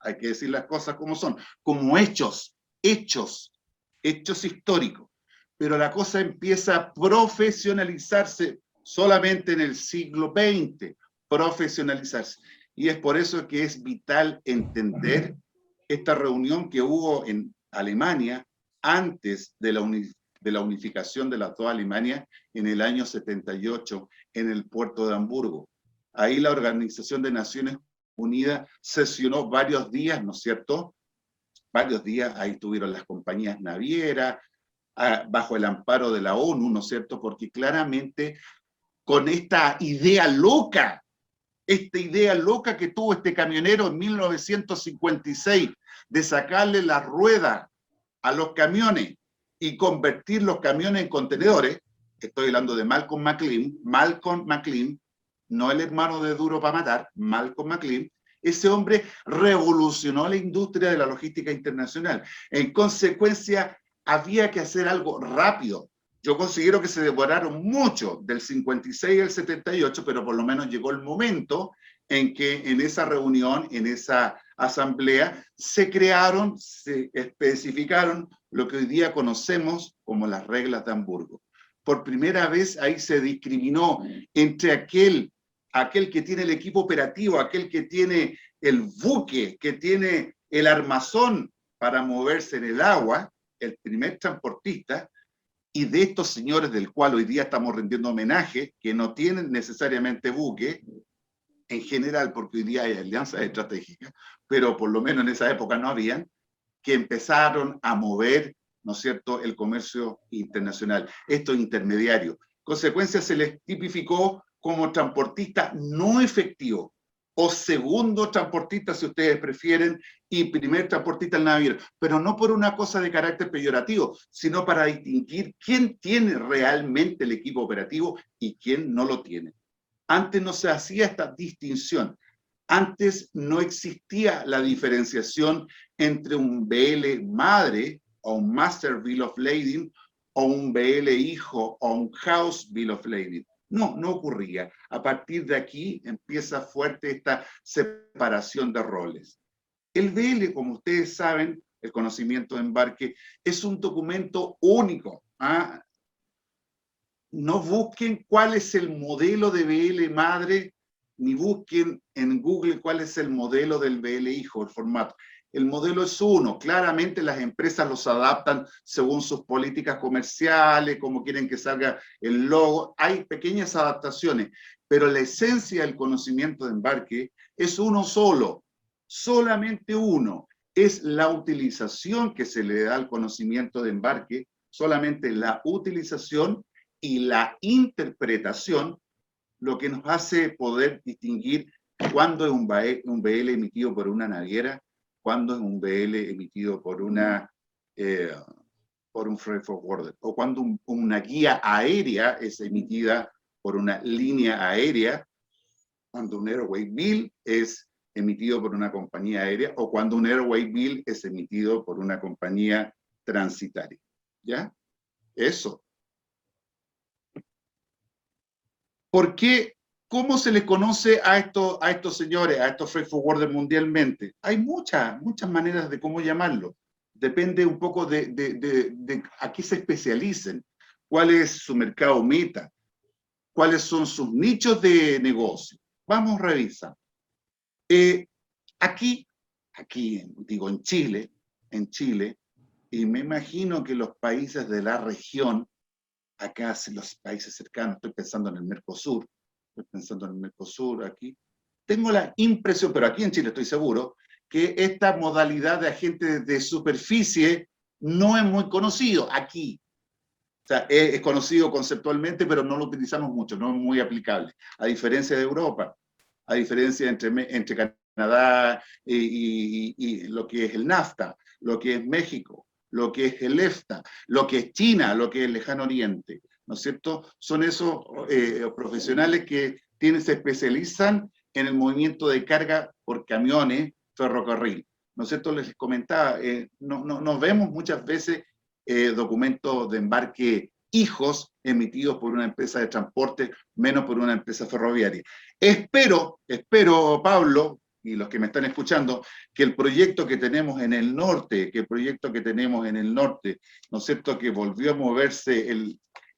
Hay que decir las cosas como son, como hechos históricos. Pero la cosa empieza a profesionalizarse solamente en el siglo XX, profesionalizarse. Y es por eso que es vital entender esta reunión que hubo en Alemania antes de la unificación de las dos Alemanias en el año 78 en el puerto de Hamburgo. Ahí la Organización de Naciones Unidas sesionó varios días, ¿no es cierto? Varios días, ahí estuvieron las compañías navieras, bajo el amparo de la ONU, ¿no es cierto? Porque claramente con esta idea loca que tuvo este camionero en 1956 de sacarle la rueda a los camiones y convertir los camiones en contenedores, estoy hablando de Malcolm McLean, no el hermano de Duro para Matar, Malcolm McLean. Ese hombre revolucionó la industria de la logística internacional. En consecuencia, había que hacer algo rápido. Yo considero que se demoraron mucho, del 56 al 78, pero por lo menos llegó el momento en que en esa reunión, en esa asamblea, se crearon, se especificaron lo que hoy día conocemos como las reglas de Hamburgo. Por primera vez ahí se discriminó entre aquel que tiene el equipo operativo, aquel que tiene el buque, que tiene el armazón para moverse en el agua, el primer transportista, y de estos señores del cual hoy día estamos rendiendo homenaje, que no tienen necesariamente buque, en general, porque hoy día hay alianzas estratégicas, pero por lo menos en esa época no habían, que empezaron a mover, ¿no es cierto?, el comercio internacional, estos intermediarios. Consecuencia, se les tipificó como transportista no efectivo, o segundo transportista, si ustedes prefieren, y primer transportista el naviero, pero no por una cosa de carácter peyorativo, sino para distinguir quién tiene realmente el equipo operativo y quién no lo tiene. Antes no se hacía esta distinción. Antes no existía la diferenciación entre un BL madre o un Master Bill of Lading o un BL hijo o un House Bill of Lading. No, no ocurría. A partir de aquí empieza fuerte esta separación de roles. El BL, como ustedes saben, el conocimiento de embarque, es un documento único. ¿Ah? No busquen cuál es el modelo de BL madre, ni busquen en Google cuál es el modelo del BL hijo, el formato. El modelo es uno. Claramente las empresas los adaptan según sus políticas comerciales, como quieren que salga el logo. Hay pequeñas adaptaciones, pero la esencia del conocimiento de embarque es uno solo, solamente uno. Es la utilización que se le da al conocimiento de embarque, solamente la utilización y la interpretación, lo que nos hace poder distinguir cuándo es un BL emitido por una naviera, cuándo es un BL emitido por por un freight forwarder, o cuando una guía aérea es emitida por una línea aérea, cuando un airway bill es emitido por una compañía aérea, o cuando un airway bill es emitido por una compañía transitaria. ¿Ya? Eso. ¿Por qué? ¿Cómo se les conoce a estos señores, a estos freight forwarders mundialmente? Hay muchas maneras de cómo llamarlo. Depende un poco de a qué se especialicen, cuál es su mercado meta, cuáles son sus nichos de negocio. Vamos a revisar. Aquí, digo en Chile, y me imagino que los países de la región, acá los países cercanos, estoy pensando en el Mercosur aquí, tengo la impresión, pero aquí en Chile estoy seguro, que esta modalidad de agente de superficie no es muy conocido aquí. O sea, es conocido conceptualmente, pero no lo utilizamos mucho, no es muy aplicable. A diferencia de Europa, a diferencia entre Canadá y lo que es el NAFTA, lo que es México, lo que es el EFTA, lo que es China, lo que es el Lejano Oriente, ¿no es cierto? Son esos profesionales que se especializan en el movimiento de carga por camiones, ferrocarril, ¿no es cierto? Les comentaba, nos vemos muchas veces documentos de embarque hijos emitidos por una empresa de transporte, menos por una empresa ferroviaria. Espero, Pablo, y los que me están escuchando, que el proyecto que tenemos en el norte, ¿no es cierto?, que volvió a moverse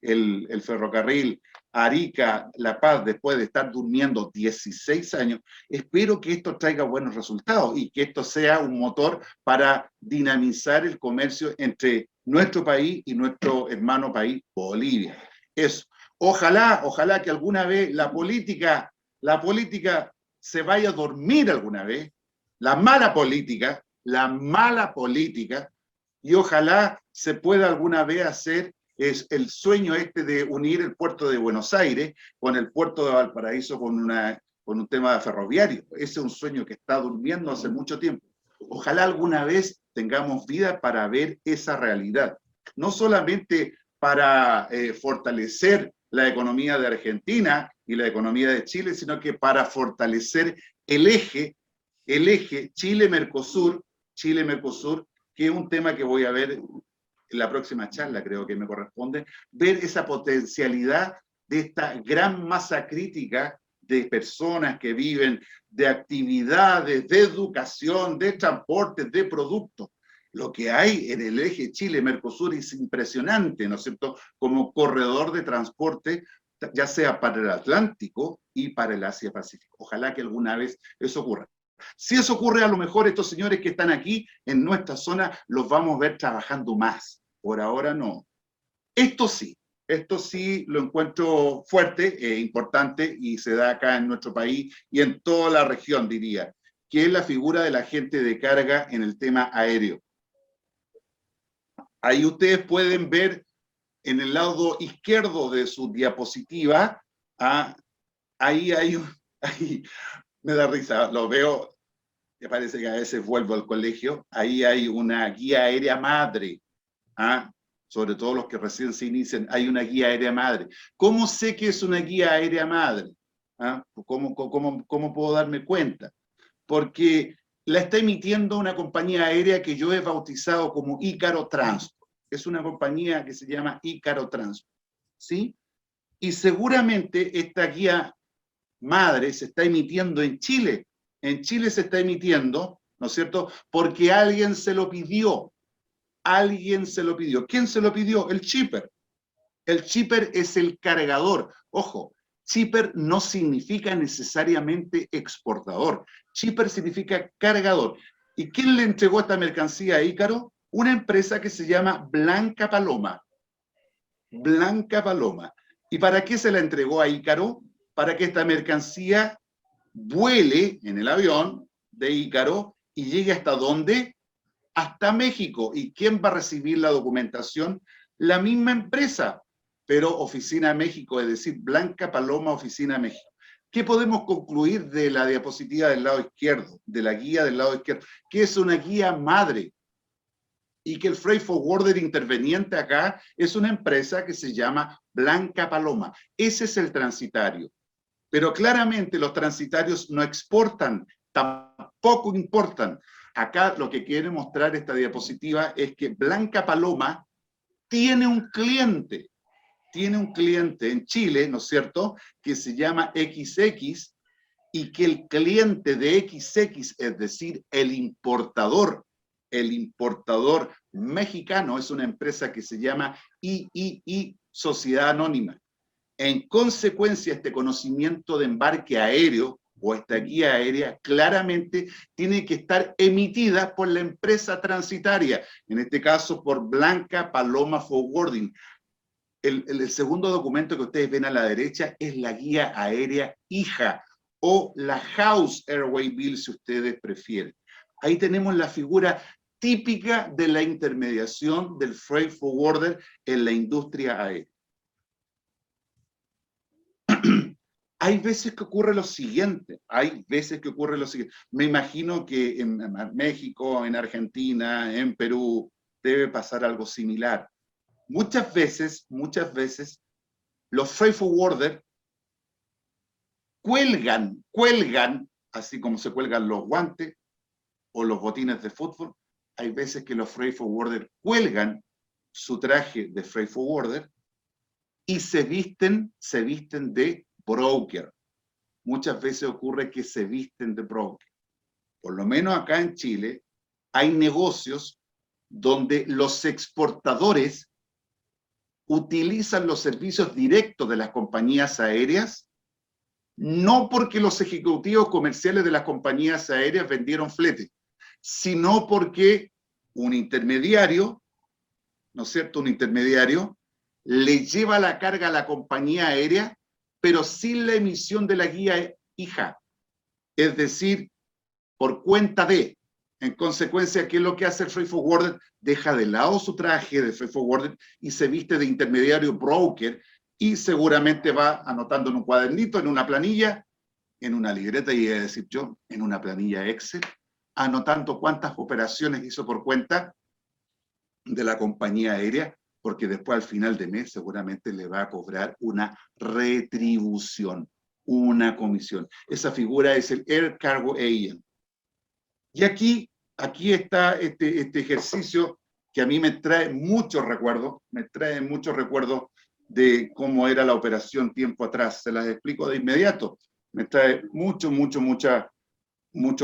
el ferrocarril Arica, La Paz, después de estar durmiendo 16 años, espero que esto traiga buenos resultados y que esto sea un motor para dinamizar el comercio entre nuestro país y nuestro hermano país, Bolivia. Eso. Ojalá que alguna vez la política se vaya a dormir alguna vez, la mala política, y ojalá se pueda alguna vez hacer es el sueño de unir el puerto de Buenos Aires con el puerto de Valparaíso con un tema ferroviario. Ese es un sueño que está durmiendo hace mucho tiempo. Ojalá alguna vez tengamos vida para ver esa realidad. No solamente para fortalecer la economía de Argentina y la economía de Chile, sino que para fortalecer el eje Chile-Mercosur, que es un tema que voy a ver en la próxima charla, creo que me corresponde, ver esa potencialidad de esta gran masa crítica de personas que viven de actividades, de educación, de transporte, de productos. Lo que hay en el eje Chile-Mercosur es impresionante, ¿no es cierto?, como corredor de transporte, ya sea para el Atlántico y para el Asia-Pacífico. Ojalá que alguna vez eso ocurra. Si eso ocurre, a lo mejor estos señores que están aquí en nuestra zona los vamos a ver trabajando más. Por ahora no. Esto sí lo encuentro fuerte, importante, y se da acá en nuestro país y en toda la región, diría, que es la figura del agente de carga en el tema aéreo. Ahí ustedes pueden ver en el lado izquierdo de su diapositiva, ahí me da risa, lo veo, me parece que a veces vuelvo al colegio, ahí hay una guía aérea madre, sobre todo los que recién se inician, hay una guía aérea madre. ¿Cómo sé que es una guía aérea madre? ¿Cómo puedo darme cuenta? Porque la está emitiendo una compañía aérea que yo he bautizado como Ícaro Transport. es una compañía que se llama Ícaro Transport, ¿sí? Y seguramente esta guía madre se está emitiendo en Chile. En Chile se está emitiendo, ¿no es cierto? Porque alguien se lo pidió. Alguien se lo pidió. ¿Quién se lo pidió? El shipper. El shipper es el cargador. Ojo, shipper no significa necesariamente exportador. Shipper significa cargador. ¿Y quién le entregó esta mercancía a Ícaro? Una empresa que se llama Blanca Paloma. Blanca Paloma. ¿Y para qué se la entregó a Ícaro? Para que esta mercancía vuele en el avión de Ícaro y llegue hasta ¿dónde? Hasta México. ¿Y quién va a recibir la documentación? La misma empresa, pero Oficina México, es decir, Blanca Paloma Oficina México. ¿Qué podemos concluir de la diapositiva del lado izquierdo, de la guía del lado izquierdo? Que es una guía madre y que el freight forwarder interveniente acá es una empresa que se llama Blanca Paloma. Ese es el transitario. Pero claramente los transitarios no exportan, tampoco importan. Acá lo que quiere mostrar esta diapositiva es que Blanca Paloma tiene un cliente en Chile, ¿no es cierto?, que se llama XX, y que el cliente de XX, es decir, el importador mexicano, es una empresa que se llama III, Sociedad Anónima. En consecuencia, este conocimiento de embarque aéreo o esta guía aérea claramente tiene que estar emitida por la empresa transitaria, en este caso por Blanca Paloma Forwarding. El segundo documento que ustedes ven a la derecha es la guía aérea hija o la House Airway Bill, si ustedes prefieren. Ahí tenemos la figura típica de la intermediación del freight forwarder en la industria aérea. Hay veces que ocurre lo siguiente, Me imagino que en México, en Argentina, en Perú, debe pasar algo similar. Muchas veces, los freight forwarders cuelgan, así como se cuelgan los guantes o los botines de fútbol. Hay veces que los freight forwarders cuelgan su traje de freight forwarder y se visten de broker. Muchas veces ocurre que se visten de broker. Por lo menos acá en Chile hay negocios donde los exportadores utilizan los servicios directos de las compañías aéreas, no porque los ejecutivos comerciales de las compañías aéreas vendieron flete, sino porque un intermediario, ¿no es cierto?, un intermediario le lleva la carga a la compañía aérea, pero sin la emisión de la guía hija, es decir, por cuenta de. En consecuencia, ¿qué es lo que hace el freight forwarder? Deja de lado su traje de freight forwarder y se viste de intermediario broker y seguramente va anotando en un cuadernito, en una planilla, en una libreta, y a decir yo, en una planilla Excel, anotando cuántas operaciones hizo por cuenta de la compañía aérea, porque después al final de mes seguramente le va a cobrar una retribución, una comisión. Esa figura es el Air Cargo Agent. Y aquí está este ejercicio que a mí me trae muchos recuerdos de cómo era la operación tiempo atrás. Se las explico de inmediato. Me trae mucho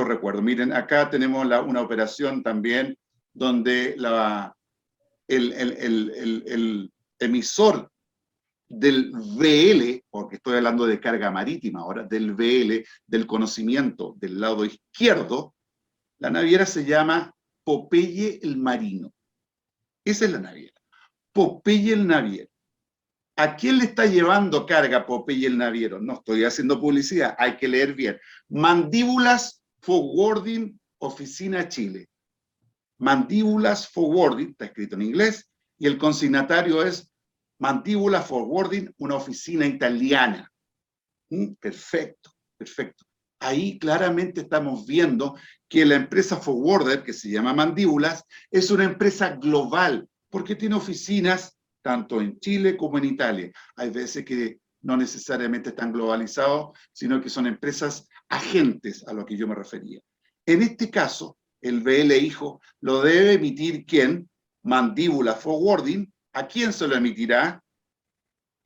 recuerdo. Miren, acá tenemos una operación también donde el emisor del VL, porque estoy hablando de carga marítima ahora, del VL, del conocimiento del lado izquierdo, la naviera se llama Popeye el Marino. Esa es la naviera. Popeye el Naviero. ¿A quién le está llevando carga Popeye el Naviero? No estoy haciendo publicidad, hay que leer bien. Mandíbulas Forwarding, Oficina Chile. Mandíbulas Forwarding, está escrito en inglés, y el consignatario es Mandíbulas Forwarding, una oficina italiana. Perfecto. Ahí claramente estamos viendo que la empresa forwarder, que se llama Mandíbulas, es una empresa global, porque tiene oficinas tanto en Chile como en Italia. Hay veces que no necesariamente están globalizados, sino que son empresas agentes a lo que yo me refería. En este caso, el VL hijo lo debe emitir ¿quién? mandíbula forwarding, ¿a quién se lo emitirá?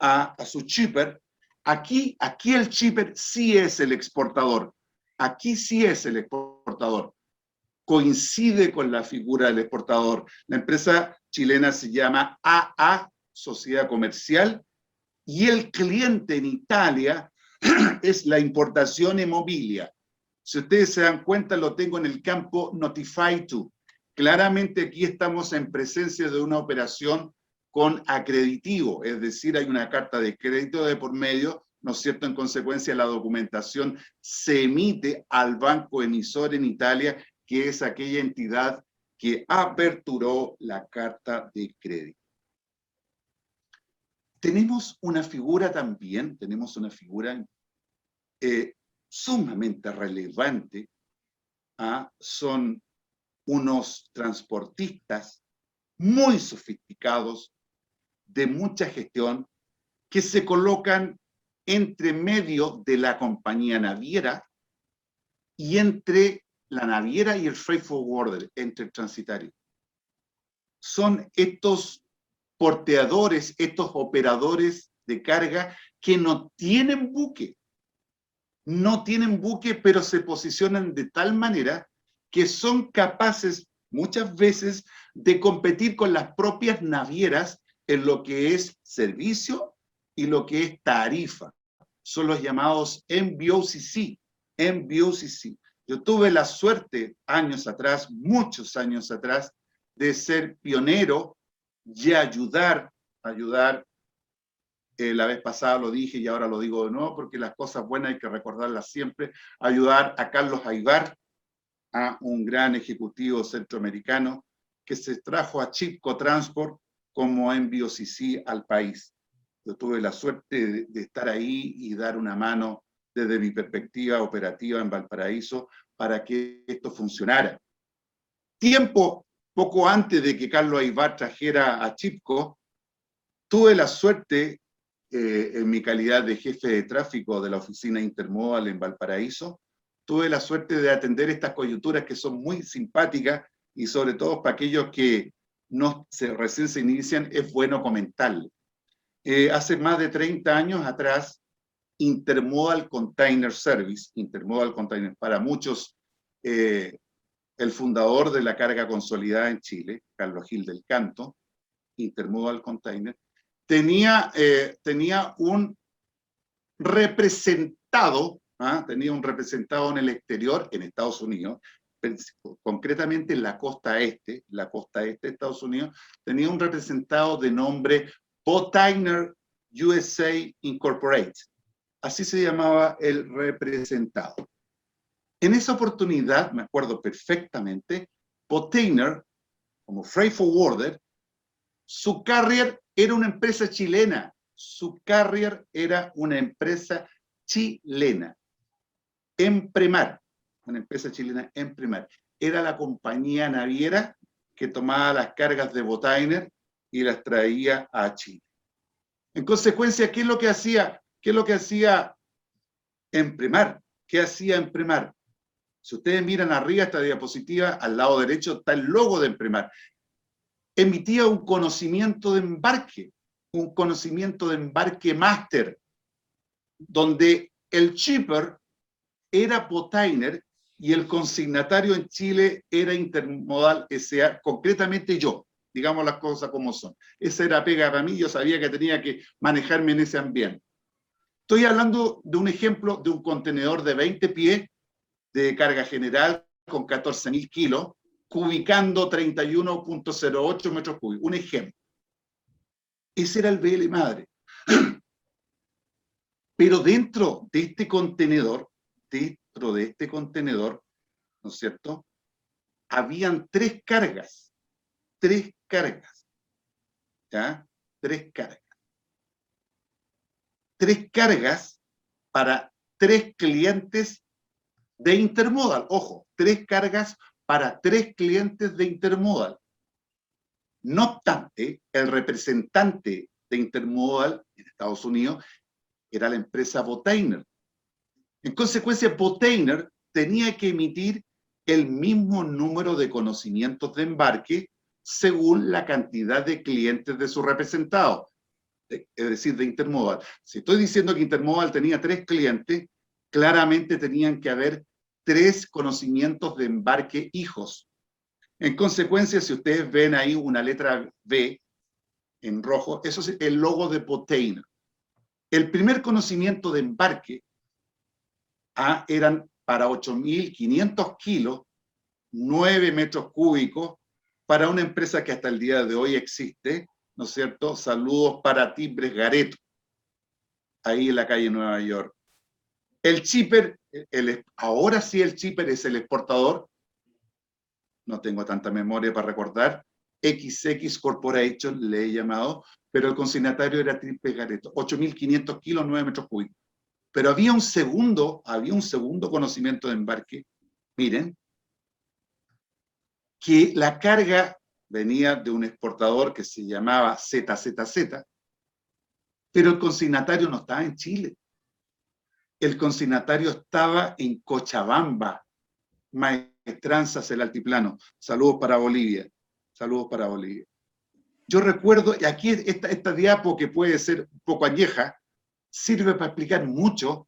A su shipper. Aquí el shipper sí es el exportador. Aquí sí es el exportador. Coincide con la figura del exportador. La empresa chilena se llama AA, Sociedad Comercial, y el cliente en Italia es la importación inmobiliaria. Si ustedes se dan cuenta, lo tengo en el campo Notify To. Claramente aquí estamos en presencia de una operación con acreditivo, es decir, hay una carta de crédito de por medio, ¿no es cierto? En consecuencia, la documentación se emite al banco emisor en Italia, que es aquella entidad que aperturó la carta de crédito. Tenemos una figura también, sumamente relevante, son unos transportistas muy sofisticados, de mucha gestión, que se colocan entre medio de la compañía naviera y entre la naviera y el freight forwarder, entre el transitario. Son estos porteadores, estos operadores de carga que no tienen buque, pero se posicionan de tal manera que son capaces muchas veces de competir con las propias navieras en lo que es servicio y lo que es tarifa. Son los llamados MVOCC. Yo tuve la suerte años atrás, muchos años atrás, de ser pionero y ayudar, la vez pasada lo dije y ahora lo digo de nuevo porque las cosas buenas hay que recordarlas siempre, ayudar a Carlos Aybar, a un gran ejecutivo centroamericano que se trajo a Chipco Transport como MVOCC al país. Yo tuve la suerte de estar ahí y dar una mano desde mi perspectiva operativa en Valparaíso para que esto funcionara. Poco antes de que Carlos Aybar trajera a Chipco, tuve la suerte, en mi calidad de jefe de tráfico de la oficina Intermodal en Valparaíso, tuve la suerte de atender estas coyunturas que son muy simpáticas y sobre todo para aquellos que recién se inician, es bueno comentarles. Hace más de 30 años atrás, Intermodal Container Service, para muchos, el fundador de la carga consolidada en Chile, Carlos Gil del Canto, Intermodal Container, tenía un representado, en el exterior, en Estados Unidos, concretamente en la costa este de Estados Unidos, tenía un representado de nombre Botainer USA Incorporated. Así se llamaba el representado. En esa oportunidad, me acuerdo perfectamente, Botainer, como freight forwarder, su carrier era una empresa chilena. Empremar, una empresa chilena, Empremar. Era la compañía naviera que tomaba las cargas de Botainer y las traía a Chile. En consecuencia, ¿qué es lo que hacía Empremar? ¿Qué hacía Empremar? Si ustedes miran arriba esta diapositiva, al lado derecho está el logo de Empremar. Emitía un conocimiento de embarque máster, donde el shipper era Botainer y el consignatario en Chile era Intermodal S.A., concretamente yo, digamos las cosas como son. Esa era pega para mí, yo sabía que tenía que manejarme en ese ambiente. Estoy hablando de un ejemplo de un contenedor de 20 pies de carga general con 14.000 kilos, cubicando 31.08 metros cúbicos. Un ejemplo. Ese era el BL madre. Pero dentro de este contenedor, ¿no es cierto?, habían tres cargas, ¿ya? Tres cargas para tres clientes de Intermodal. Ojo, tres cargas para tres clientes de Intermodal. No obstante, el representante de Intermodal en Estados Unidos era la empresa Botainer. En consecuencia, Botainer tenía que emitir el mismo número de conocimientos de embarque según la cantidad de clientes de su representado, es decir, de Intermodal. Si estoy diciendo que Intermodal tenía 3 clientes, claramente tenían que haber 3 conocimientos de embarque hijos. En consecuencia, si ustedes ven ahí una letra B en rojo, eso es el logo de Botainer. El primer conocimiento de embarque eran para 8.500 kilos, 9 metros cúbicos, para una empresa que hasta el día de hoy existe, ¿no es cierto? Saludos para ti, Gareto, ahí en la calle Nueva York. El shipper, ahora sí el shipper es el exportador, no tengo tanta memoria para recordar, XX Corporation le he llamado, pero el consignatario era Triple Gareto, 8.500 kilos, 9 metros cúbicos. Pero había un segundo conocimiento de embarque, miren, que la carga venía de un exportador que se llamaba ZZZ, pero el consignatario no estaba en Chile. El consignatario estaba en Cochabamba, Maestranzas, el Altiplano. Saludos para Bolivia. Saludos para Bolivia. Yo recuerdo, y aquí esta diapo que puede ser un poco añeja, sirve para explicar mucho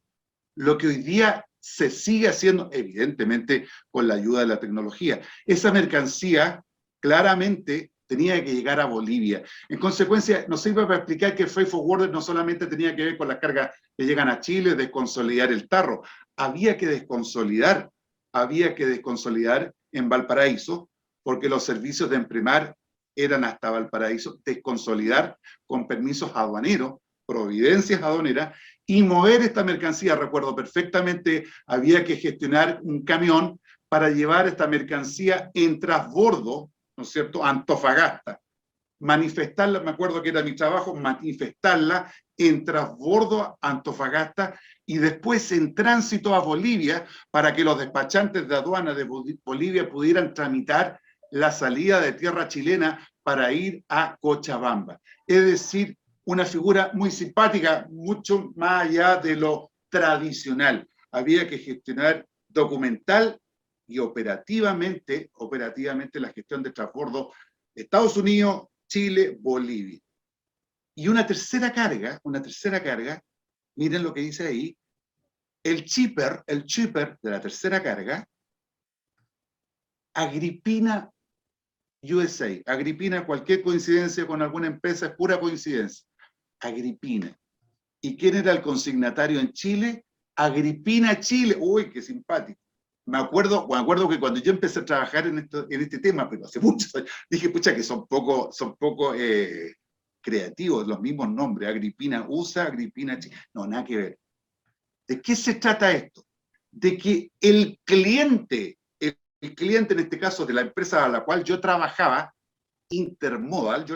lo que hoy día se sigue haciendo, evidentemente con la ayuda de la tecnología. Esa mercancía claramente tenía que llegar a Bolivia. En consecuencia, nos sirve para explicar que Freight Forwarder no solamente tenía que ver con las cargas que llegan a Chile, desconsolidar el tarro. Había que desconsolidar en Valparaíso, porque los servicios de Empremar eran hasta Valparaíso, desconsolidar con permisos aduaneros, providencias aduaneras, y mover esta mercancía. Recuerdo perfectamente, había que gestionar un camión para llevar esta mercancía en transbordo, ¿no es cierto?, a Antofagasta. Manifestarla, me acuerdo que era mi trabajo, manifestarla en transbordo a Antofagasta y después en tránsito a Bolivia para que los despachantes de aduana de Bolivia pudieran tramitar la salida de tierra chilena para ir a Cochabamba. Es decir, una figura muy simpática, mucho más allá de lo tradicional. Había que gestionar documental y operativamente la gestión de transbordo de Estados Unidos, Chile, Bolivia. Y una tercera carga, miren lo que dice ahí, el shipper de la tercera carga, Agripina USA. Agripina, cualquier coincidencia con alguna empresa es pura coincidencia. Agripina. ¿Y quién era el consignatario en Chile? Agripina Chile. Uy, qué simpático. Me acuerdo que cuando yo empecé a trabajar en este tema, pero hace mucho, dije, pucha, que son poco creativos los mismos nombres. Agripina USA, Agripina Chile. No, nada que ver. ¿De qué se trata esto? De que el cliente en este caso de la empresa a la cual yo trabajaba, Intermodal,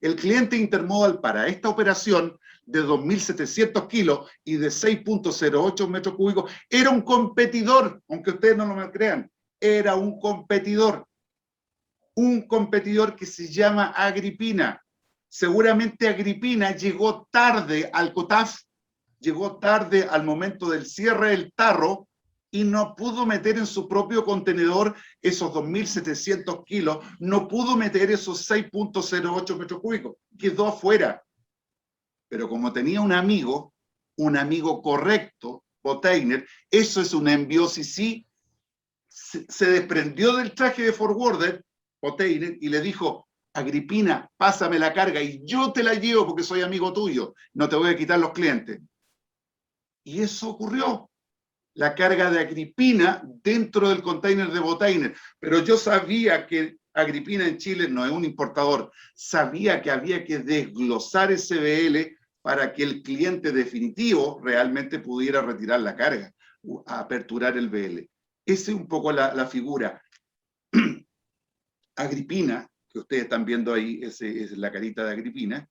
el cliente Intermodal para esta operación de 2.700 kilos y de 6.08 metros cúbicos, era un competidor, aunque ustedes no lo crean, era un competidor que se llama Agripina. Seguramente Agripina llegó tarde al COTAF, llegó tarde al momento del cierre del tarro, y no pudo meter en su propio contenedor esos 2.700 kilos, no pudo meter esos 6.08 metros cúbicos, quedó afuera. Pero como tenía un amigo correcto, Botainer, eso es un envío, sí, se desprendió del traje de forwarder, Botainer, y le dijo, Agripina, pásame la carga y yo te la llevo porque soy amigo tuyo, no te voy a quitar los clientes. Y eso ocurrió. La carga de Agripina dentro del container de Botainer. Pero yo sabía que Agripina en Chile no es un importador. Sabía que había que desglosar ese BL para que el cliente definitivo realmente pudiera retirar la carga, aperturar el BL. Esa es un poco la figura. Agripina, que ustedes están viendo ahí, es la carita de Agripina,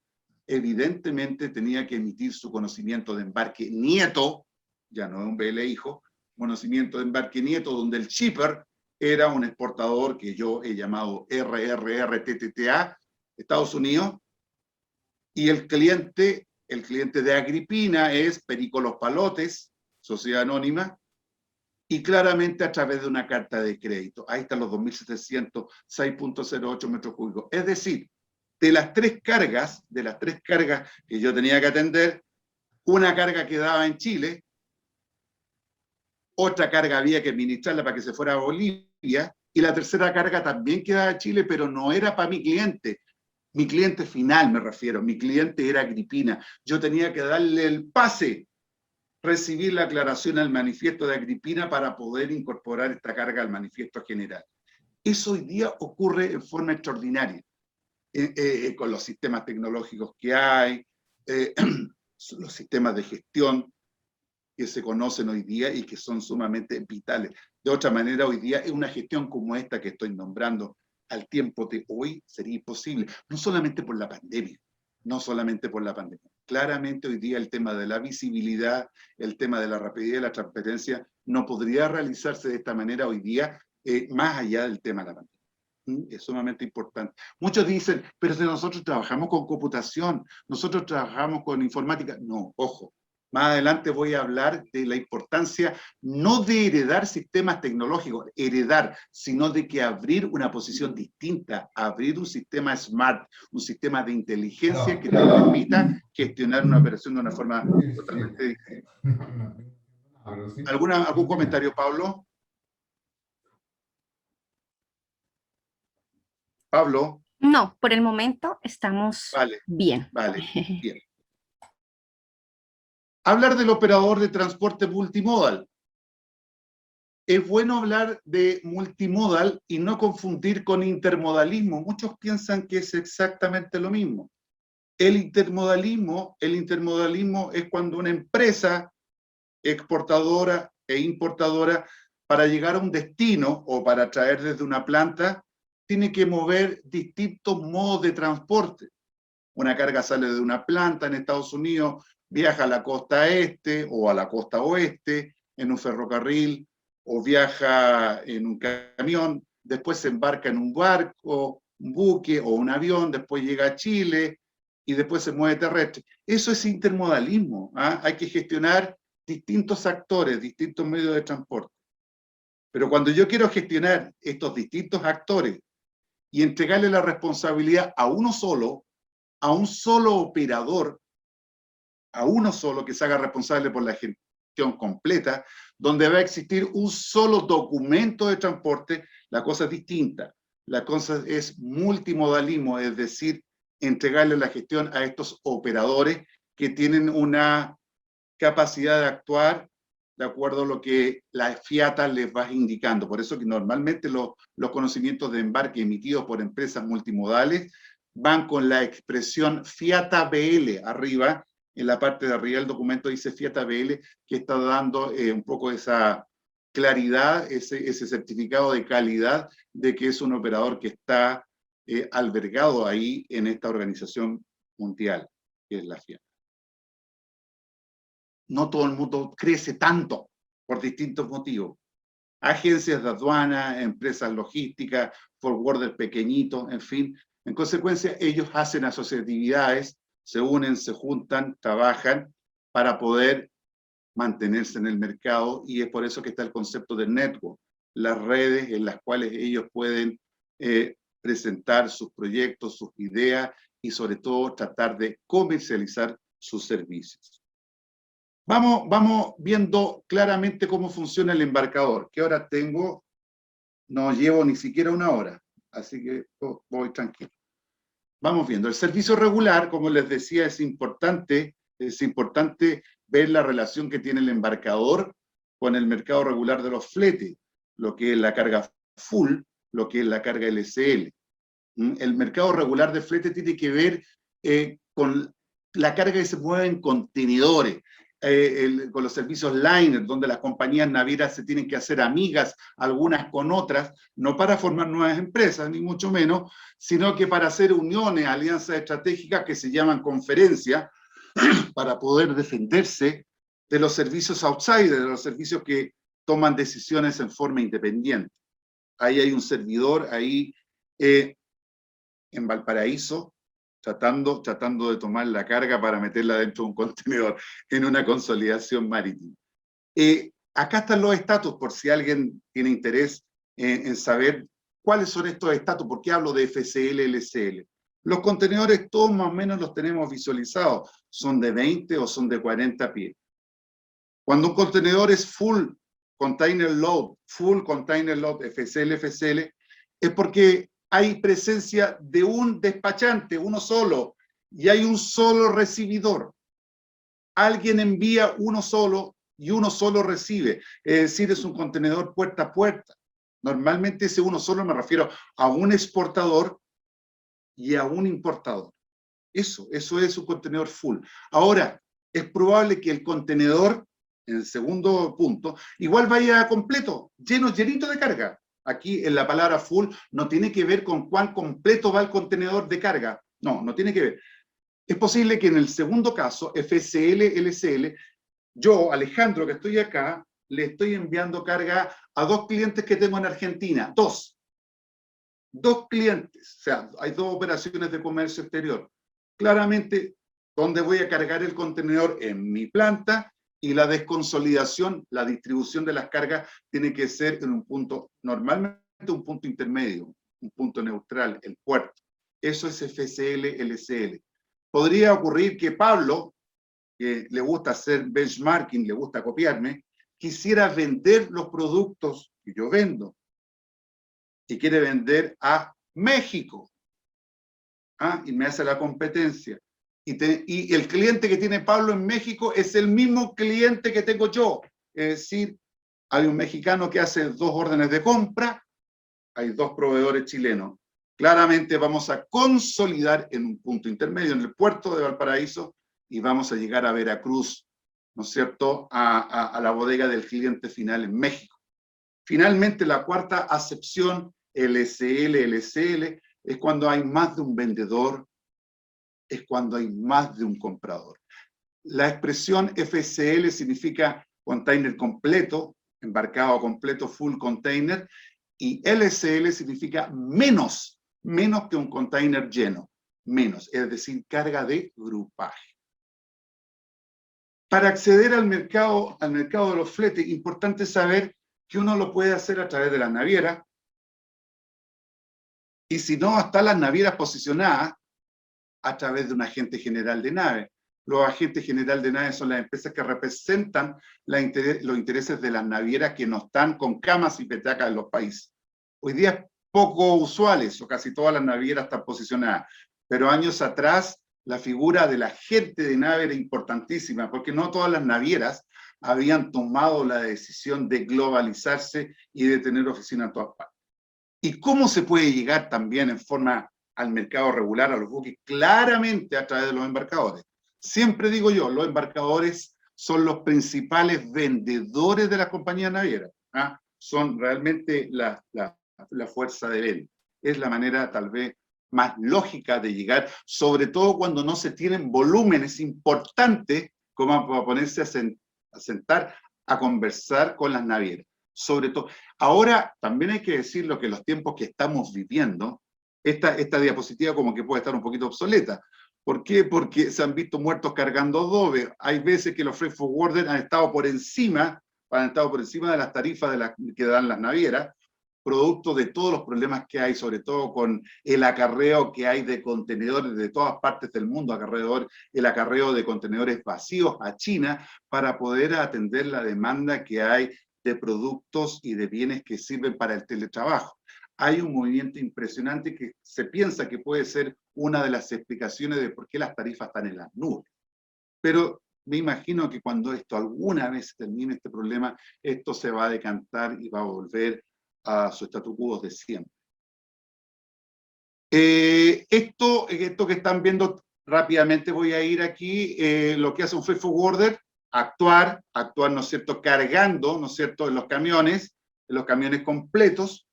evidentemente tenía que emitir su conocimiento de embarque nieto, ya no es un BL hijo, conocimiento de embarque nieto, donde el shipper era un exportador que yo he llamado RRRTTA, Estados Unidos, y el cliente de Agripina es Perico Los Palotes, sociedad anónima, y claramente a través de una carta de crédito. Ahí están los 2.700, 6.08 metros cúbicos. Es decir, de las tres cargas que yo tenía que atender, una carga quedaba en Chile, otra carga había que administrarla para que se fuera a Bolivia, y la tercera carga también quedaba en Chile, pero no era para mi cliente final me refiero, mi cliente era Agripina. Yo tenía que darle el pase, recibir la aclaración al manifiesto de Agripina para poder incorporar esta carga al manifiesto general. Eso hoy día ocurre en forma extraordinaria, con los sistemas tecnológicos que hay, los sistemas de gestión que se conocen hoy día y que son sumamente vitales. De otra manera, hoy día, una gestión como esta que estoy nombrando al tiempo de hoy sería imposible, no solamente por la pandemia, no solamente por la pandemia. Claramente hoy día el tema de la visibilidad, el tema de la rapidez y la transparencia no podría realizarse de esta manera hoy día, más allá del tema de la pandemia. Es sumamente importante. Muchos dicen, pero si nosotros trabajamos con computación, nosotros trabajamos con informática. No, ojo. Más adelante voy a hablar de la importancia no de heredar sistemas tecnológicos, sino de que abrir una posición distinta, abrir un sistema smart, un sistema de inteligencia que nos permita gestionar una operación de una forma totalmente distinta. ¿Algún comentario, Pablo? Pablo. No, por el momento estamos bien. Vale, bien. Hablar del operador de transporte multimodal. Es bueno hablar de multimodal y no confundir con intermodalismo. Muchos piensan que es exactamente lo mismo. El intermodalismo es cuando una empresa exportadora e importadora, para llegar a un destino o para traer desde una planta, tiene que mover distintos modos de transporte. Una carga sale de una planta en Estados Unidos, viaja a la costa este o a la costa oeste en un ferrocarril, o viaja en un camión, después se embarca en un barco, un buque o un avión, después llega a Chile y después se mueve terrestre. Eso es intermodalismo. Hay que gestionar distintos actores, distintos medios de transporte. Pero cuando yo quiero gestionar estos distintos actores y entregarle la responsabilidad a uno solo, a un solo operador, a uno solo que se haga responsable por la gestión completa, donde va a existir un solo documento de transporte, la cosa es distinta. La cosa es multimodalismo, es decir, entregarle la gestión a estos operadores que tienen una capacidad de actuar de acuerdo a lo que la FIATA les va indicando. Por eso que normalmente los conocimientos de embarque emitidos por empresas multimodales van con la expresión FIATA BL arriba. En la parte de arriba del documento dice FIATA BL, que está dando un poco esa claridad, ese certificado de calidad de que es un operador que está albergado ahí en esta organización mundial, que es la FIATA. No todo el mundo crece tanto por distintos motivos. Agencias de aduana, empresas logísticas, forwarders pequeñitos, en fin. En consecuencia, ellos hacen asociatividades, se unen, se juntan, trabajan para poder mantenerse en el mercado, y es por eso que está el concepto de network, las redes en las cuales ellos pueden presentar sus proyectos, sus ideas y sobre todo tratar de comercializar sus servicios. Vamos viendo claramente cómo funciona el embarcador. ¿Qué hora tengo? No llevo ni siquiera una hora, así que voy tranquilo. Vamos viendo. El servicio regular, como les decía, es importante ver la relación que tiene el embarcador con el mercado regular de los fletes, lo que es la carga full, lo que es la carga LCL. El mercado regular de flete tiene que ver con la carga que se mueve en contenedores, con los servicios liner, donde las compañías navieras se tienen que hacer amigas algunas con otras, no para formar nuevas empresas, ni mucho menos, sino que para hacer uniones, alianzas estratégicas que se llaman conferencias, para poder defenderse de los servicios outsiders, de los servicios que toman decisiones en forma independiente. Ahí hay un servidor, ahí en Valparaíso, tratando de tomar la carga para meterla dentro de un contenedor en una consolidación marítima. Acá están los estatus, por si alguien tiene interés en saber cuáles son estos estatus. ¿Por qué hablo de FCL, LCL? Los contenedores todos más o menos los tenemos visualizados. Son de 20 o son de 40 pies. Cuando un contenedor es full container load, FCL, FCL, es porque hay presencia de un despachante, uno solo, y hay un solo recibidor. Alguien envía uno solo y uno solo recibe. Es decir, es un contenedor puerta a puerta. Normalmente ese uno solo me refiero a un exportador y a un importador. Eso es un contenedor full. Ahora, es probable que el contenedor, en el segundo punto, igual vaya completo, llenito de carga. Aquí en la palabra full no tiene que ver con cuán completo va el contenedor de carga. No tiene que ver. Es posible que en el segundo caso, FCL, LCL, yo, Alejandro, que estoy acá, le estoy enviando carga a 2 clientes que tengo en Argentina. Dos clientes. O sea, hay 2 operaciones de comercio exterior. Claramente, ¿dónde voy a cargar el contenedor? En mi planta, y la desconsolidación, la distribución de las cargas, tiene que ser en un punto, normalmente un punto intermedio, un punto neutral, el puerto. Eso es FCL, LCL. Podría ocurrir que Pablo, que le gusta hacer benchmarking, le gusta copiarme, quisiera vender los productos que yo vendo y quiere vender a México. Y me hace la competencia. Y el cliente que tiene Pablo en México es el mismo cliente que tengo yo. Es decir, hay un mexicano que hace 2 órdenes de compra, hay 2 proveedores chilenos. Claramente vamos a consolidar en un punto intermedio, en el puerto de Valparaíso, y vamos a llegar a Veracruz, ¿no es cierto?, a la bodega del cliente final en México. Finalmente, la cuarta acepción, LCL, LCL, es cuando hay más de un vendedor, es cuando hay más de un comprador. La expresión FCL significa container completo, embarcado completo, full container, y LCL significa menos que un container lleno, menos, es decir, carga de grupaje. Para acceder al mercado de los fletes, importante saber que uno lo puede hacer a través de las navieras, y si no, hasta las navieras posicionadas a través de un agente general de nave. Los agentes general de nave son las empresas que representan los intereses de las navieras que no están con camas y petacas en los países. Hoy día es poco usual eso, casi todas las navieras están posicionadas, pero años atrás la figura del agente de nave era importantísima, porque no todas las navieras habían tomado la decisión de globalizarse y de tener oficinas en todas partes. ¿Y cómo se puede llegar también en forma al mercado regular, a los buques? Claramente a través de los embarcadores. Siempre digo yo, los embarcadores son los principales vendedores de las compañías navieras. Son realmente la fuerza de venta. Es la manera tal vez más lógica de llegar, sobre todo cuando no se tienen volúmenes importantes como para ponerse a sentar a conversar con las navieras. Sobre todo, ahora también hay que decirlo que los tiempos que estamos viviendo, esta diapositiva como que puede estar un poquito obsoleta. ¿Por qué? Porque se han visto muertos cargando doble. Hay veces que los freight forwarders han estado por encima de las tarifas que dan las navieras, producto de todos los problemas que hay, sobre todo con el acarreo que hay de contenedores de todas partes del mundo, el acarreo de contenedores vacíos a China, para poder atender la demanda que hay de productos y de bienes que sirven para el teletrabajo. Hay un movimiento impresionante que se piensa que puede ser una de las explicaciones de por qué las tarifas están en las nubes. Pero me imagino que cuando esto alguna vez termine este problema, esto se va a decantar y va a volver a su statu quo de siempre. Esto que están viendo rápidamente, voy a ir aquí, lo que hace un freight forwarder, actuar, ¿no es cierto?, cargando, ¿no es cierto?, en los camiones completos,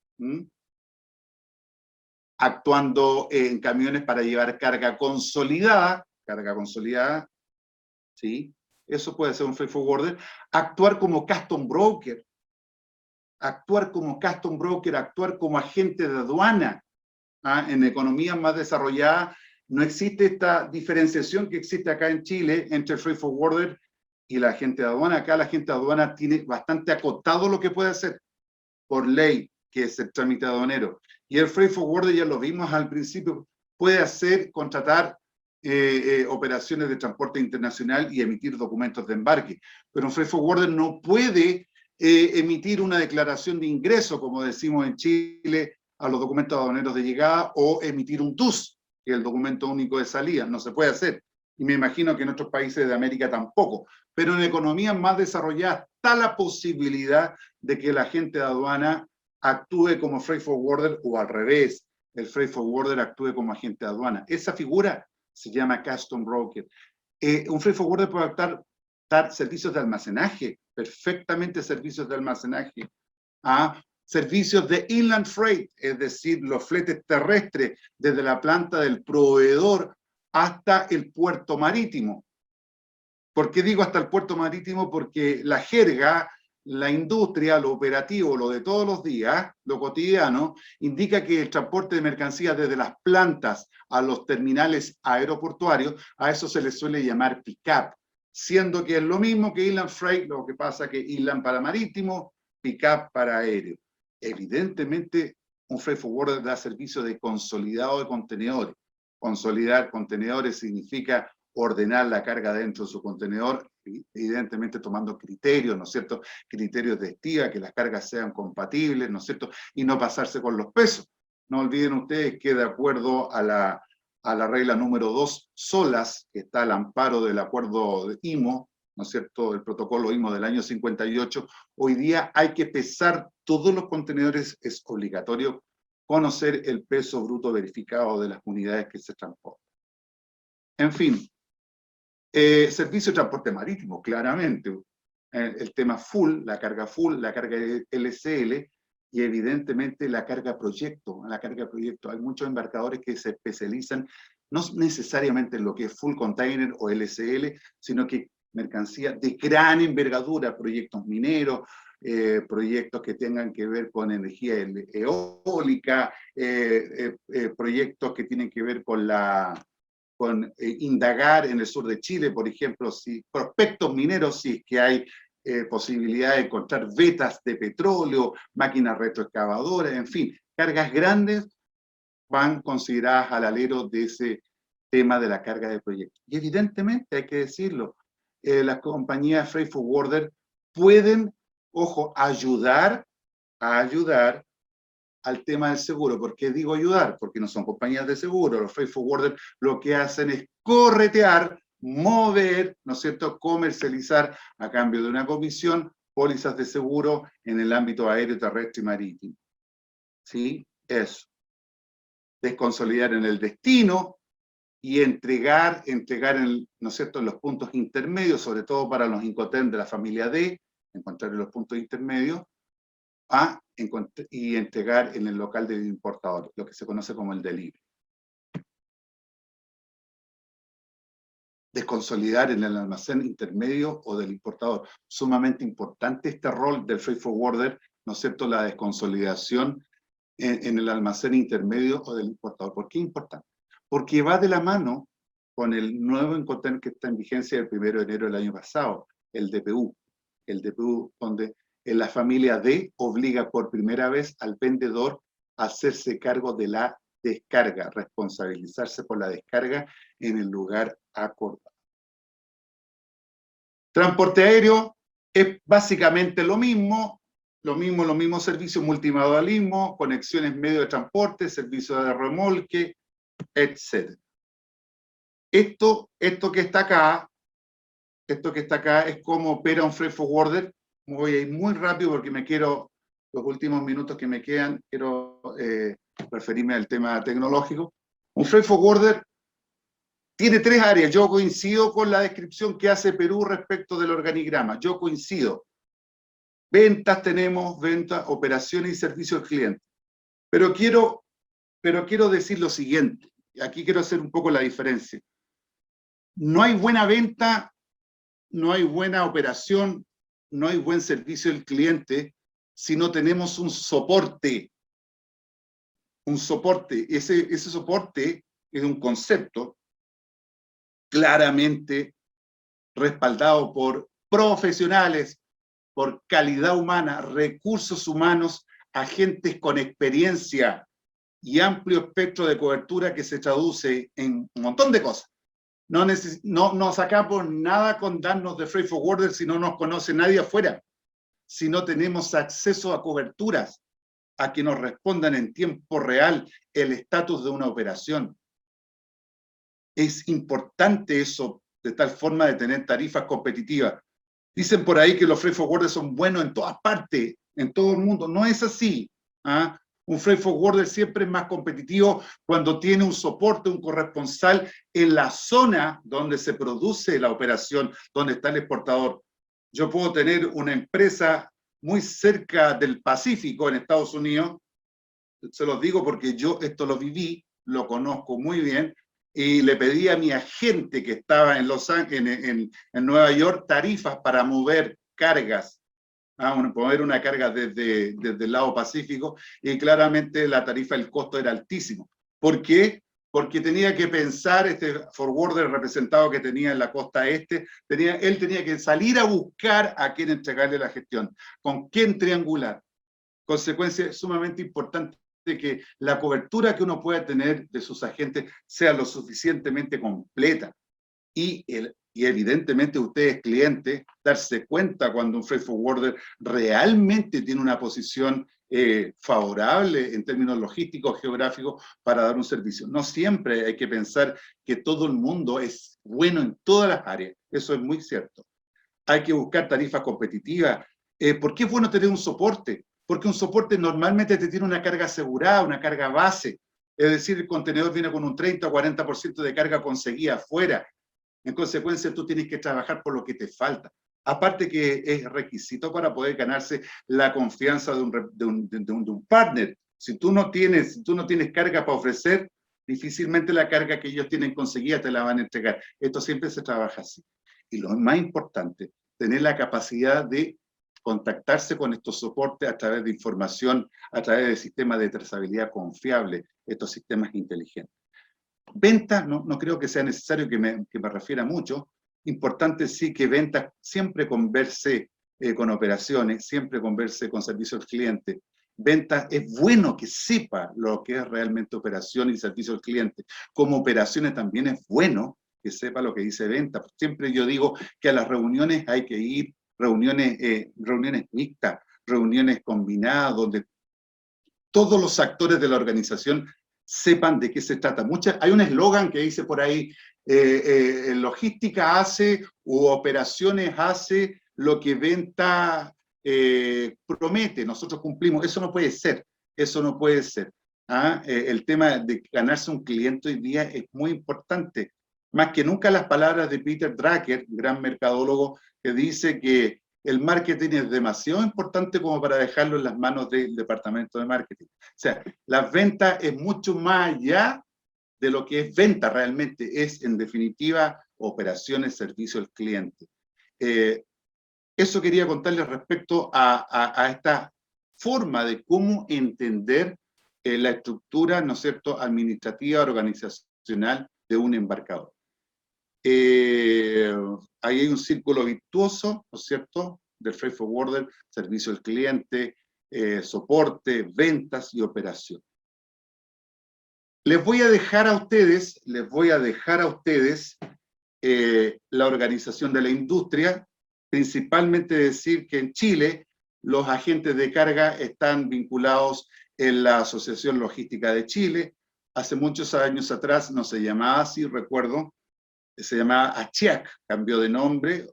actuando en camiones para llevar carga consolidada, ¿sí? Eso puede ser un freight forwarder. Actuar como custom broker, actuar como agente de aduana. En economías más desarrolladas no existe esta diferenciación que existe acá en Chile entre freight forwarder y la agente de aduana. Acá la agente de aduana tiene bastante acotado lo que puede hacer por ley, que es el trámite aduanero. Y el freight forwarder, ya lo vimos al principio, puede contratar operaciones de transporte internacional y emitir documentos de embarque. Pero un freight forwarder no puede emitir una declaración de ingreso, como decimos en Chile, a los documentos aduaneros de llegada, o emitir un TUS, que es el documento único de salida. No se puede hacer. Y me imagino que en otros países de América tampoco. Pero en economías más desarrolladas está la posibilidad de que el agente de aduana actúe como freight forwarder, o al revés, el freight forwarder actúe como agente de aduana. Esa figura se llama custom broker. Un freight forwarder puede dar servicios de almacenaje, perfectamente servicios de almacenaje, a servicios de inland freight, es decir, los fletes terrestres desde la planta del proveedor hasta el puerto marítimo. ¿Por qué digo hasta el puerto marítimo? Porque la jerga, la industria, lo operativo, lo de todos los días, lo cotidiano, indica que el transporte de mercancías desde las plantas a los terminales aeroportuarios, a eso se le suele llamar pick-up, siendo que es lo mismo que inland freight, lo que pasa que inland para marítimo, pick-up para aéreo. Evidentemente, un freight forwarder da servicio de consolidado de contenedores. Consolidar contenedores significa ordenar la carga dentro de su contenedor, evidentemente tomando criterios, ¿no es cierto? Criterios de estiva, que las cargas sean compatibles, ¿no es cierto? Y no pasarse con los pesos. No olviden ustedes que de acuerdo a la regla número 2, SOLAS, que está al amparo del acuerdo de IMO, ¿no es cierto?, el protocolo IMO del año 58, hoy día hay que pesar todos los contenedores, es obligatorio conocer el peso bruto verificado de las unidades que se transportan. En fin, servicio de transporte marítimo, claramente, el tema full, la carga LCL, y evidentemente la carga proyecto. Hay muchos embarcadores que se especializan no necesariamente en lo que es full container o LCL, sino que mercancía de gran envergadura, proyectos mineros, proyectos que tengan que ver con energía eólica, proyectos que tienen que ver con indagar en el sur de Chile, por ejemplo, si prospectos mineros, si es que hay posibilidad de encontrar vetas de petróleo, máquinas retroexcavadoras, en fin, cargas grandes van consideradas al alero de ese tema de la carga de proyectos. Y evidentemente, hay que decirlo, las compañías freight forwarder pueden, ojo, ayudar al tema del seguro. ¿Por qué digo ayudar? Porque no son compañías de seguro. Los freight forwarders lo que hacen es corretear, mover, ¿no es cierto?, comercializar a cambio de una comisión, pólizas de seguro en el ámbito aéreo, terrestre y marítimo. ¿Sí? Eso. Desconsolidar en el destino y entregar ¿no es cierto?, en los puntos intermedios, sobre todo para los Incoterms de la familia D, encontrar en los puntos intermedios, y entregar en el local del importador, lo que se conoce como el delivery. Desconsolidar en el almacén intermedio o del importador. Sumamente importante este rol del freight forwarder, ¿no es cierto?, la desconsolidación en el almacén intermedio o del importador. ¿Por qué es importante? Porque va de la mano con el nuevo Incoterm que está en vigencia el 1 de enero del año pasado, el DPU. El DPU, donde en la familia D obliga por primera vez al vendedor a hacerse cargo de la descarga, responsabilizarse por la descarga en el lugar acordado. Transporte aéreo es básicamente lo mismo servicios, multimodalismo, conexiones medio de transporte, servicio de remolque, etc. Esto que está acá es cómo opera un freight forwarder. Voy a ir muy rápido porque los últimos minutos que me quedan, quiero referirme al tema tecnológico. Un freight forwarder tiene 3 áreas. Yo coincido con la descripción que hace Perú respecto del organigrama. Yo coincido. Ventas, operaciones y servicio al cliente. Pero quiero decir lo siguiente. Aquí quiero hacer un poco la diferencia. No hay buena venta, no hay buena operación, no hay buen servicio al cliente si no tenemos un soporte. Un soporte. Ese soporte es un concepto claramente respaldado por profesionales, por calidad humana, recursos humanos, agentes con experiencia y amplio espectro de cobertura que se traduce en un montón de cosas. No sacamos nada con darnos de freight forwarder si no nos conoce nadie afuera, si no tenemos acceso a coberturas, a que nos respondan en tiempo real el estatus de una operación. Es importante eso, de tal forma de tener tarifas competitivas. Dicen por ahí que los freight forwarders son buenos en todas partes, en todo el mundo. No es así. ¿Ah? Un freight forwarder siempre es más competitivo cuando tiene un soporte, un corresponsal en la zona donde se produce la operación, donde está el exportador. Yo puedo tener una empresa muy cerca del Pacífico en Estados Unidos, se los digo porque yo esto lo viví, lo conozco muy bien, y le pedí a mi agente que estaba en en Nueva York tarifas para mover cargas, mover una carga desde el lado Pacífico, y claramente la tarifa, el costo era altísimo. ¿Por qué? Porque tenía que pensar, este forwarder representado que tenía en la costa este, él tenía que salir a buscar a quién entregarle la gestión, con quién triangular. Consecuencia sumamente importante de que la cobertura que uno pueda tener de sus agentes sea lo suficientemente completa. Y evidentemente ustedes, clientes, darse cuenta cuando un freight forwarder realmente tiene una posición favorable en términos logísticos, geográficos, para dar un servicio. No siempre hay que pensar que todo el mundo es bueno en todas las áreas. Eso es muy cierto. Hay que buscar tarifas competitivas. ¿Por qué es bueno tener un soporte? Porque un soporte normalmente te tiene una carga asegurada, una carga base. Es decir, el contenedor viene con un 30 o 40% de carga conseguida afuera. En consecuencia, tú tienes que trabajar por lo que te falta. Aparte que es requisito para poder ganarse la confianza de un partner. Si tú no tienes carga para ofrecer, difícilmente la carga que ellos tienen conseguida te la van a entregar. Esto siempre se trabaja así. Y lo más importante, tener la capacidad de contactarse con estos soportes a través de información, a través de sistemas de trazabilidad confiable, estos sistemas inteligentes. Ventas, no creo que sea necesario que me refiera mucho. Importante sí que ventas siempre converse con operaciones, siempre converse con servicio al cliente. Ventas es bueno que sepa lo que es realmente operación y servicio al cliente. Como operaciones también es bueno que sepa lo que dice ventas. Siempre yo digo que a las reuniones hay que ir, reuniones mixtas, reuniones combinadas, donde todos los actores de la organización sepan de qué se trata. Hay un eslogan que dice por ahí, logística hace u operaciones hace lo que venta promete, nosotros cumplimos. Eso no puede ser, eso no puede ser. El tema de ganarse un cliente hoy día es muy importante. Más que nunca las palabras de Peter Drucker, gran mercadólogo, que dice que el marketing es demasiado importante como para dejarlo en las manos del departamento de marketing. O sea, las ventas es mucho más allá de lo que es venta realmente, es en definitiva operaciones, servicio al cliente. Eso quería contarles respecto a esta forma de cómo entender la estructura, ¿no es cierto?, administrativa, organizacional de un embarcador. Ahí hay un círculo virtuoso, ¿no es cierto?, del freight forwarder, servicio al cliente, soporte, ventas y operación. Les voy a dejar a ustedes la organización de la industria, principalmente decir que en Chile los agentes de carga están vinculados en la Asociación Logística de Chile. Hace muchos años atrás no se llamaba así, recuerdo, se llamaba ACHIAC, cambió de nombre,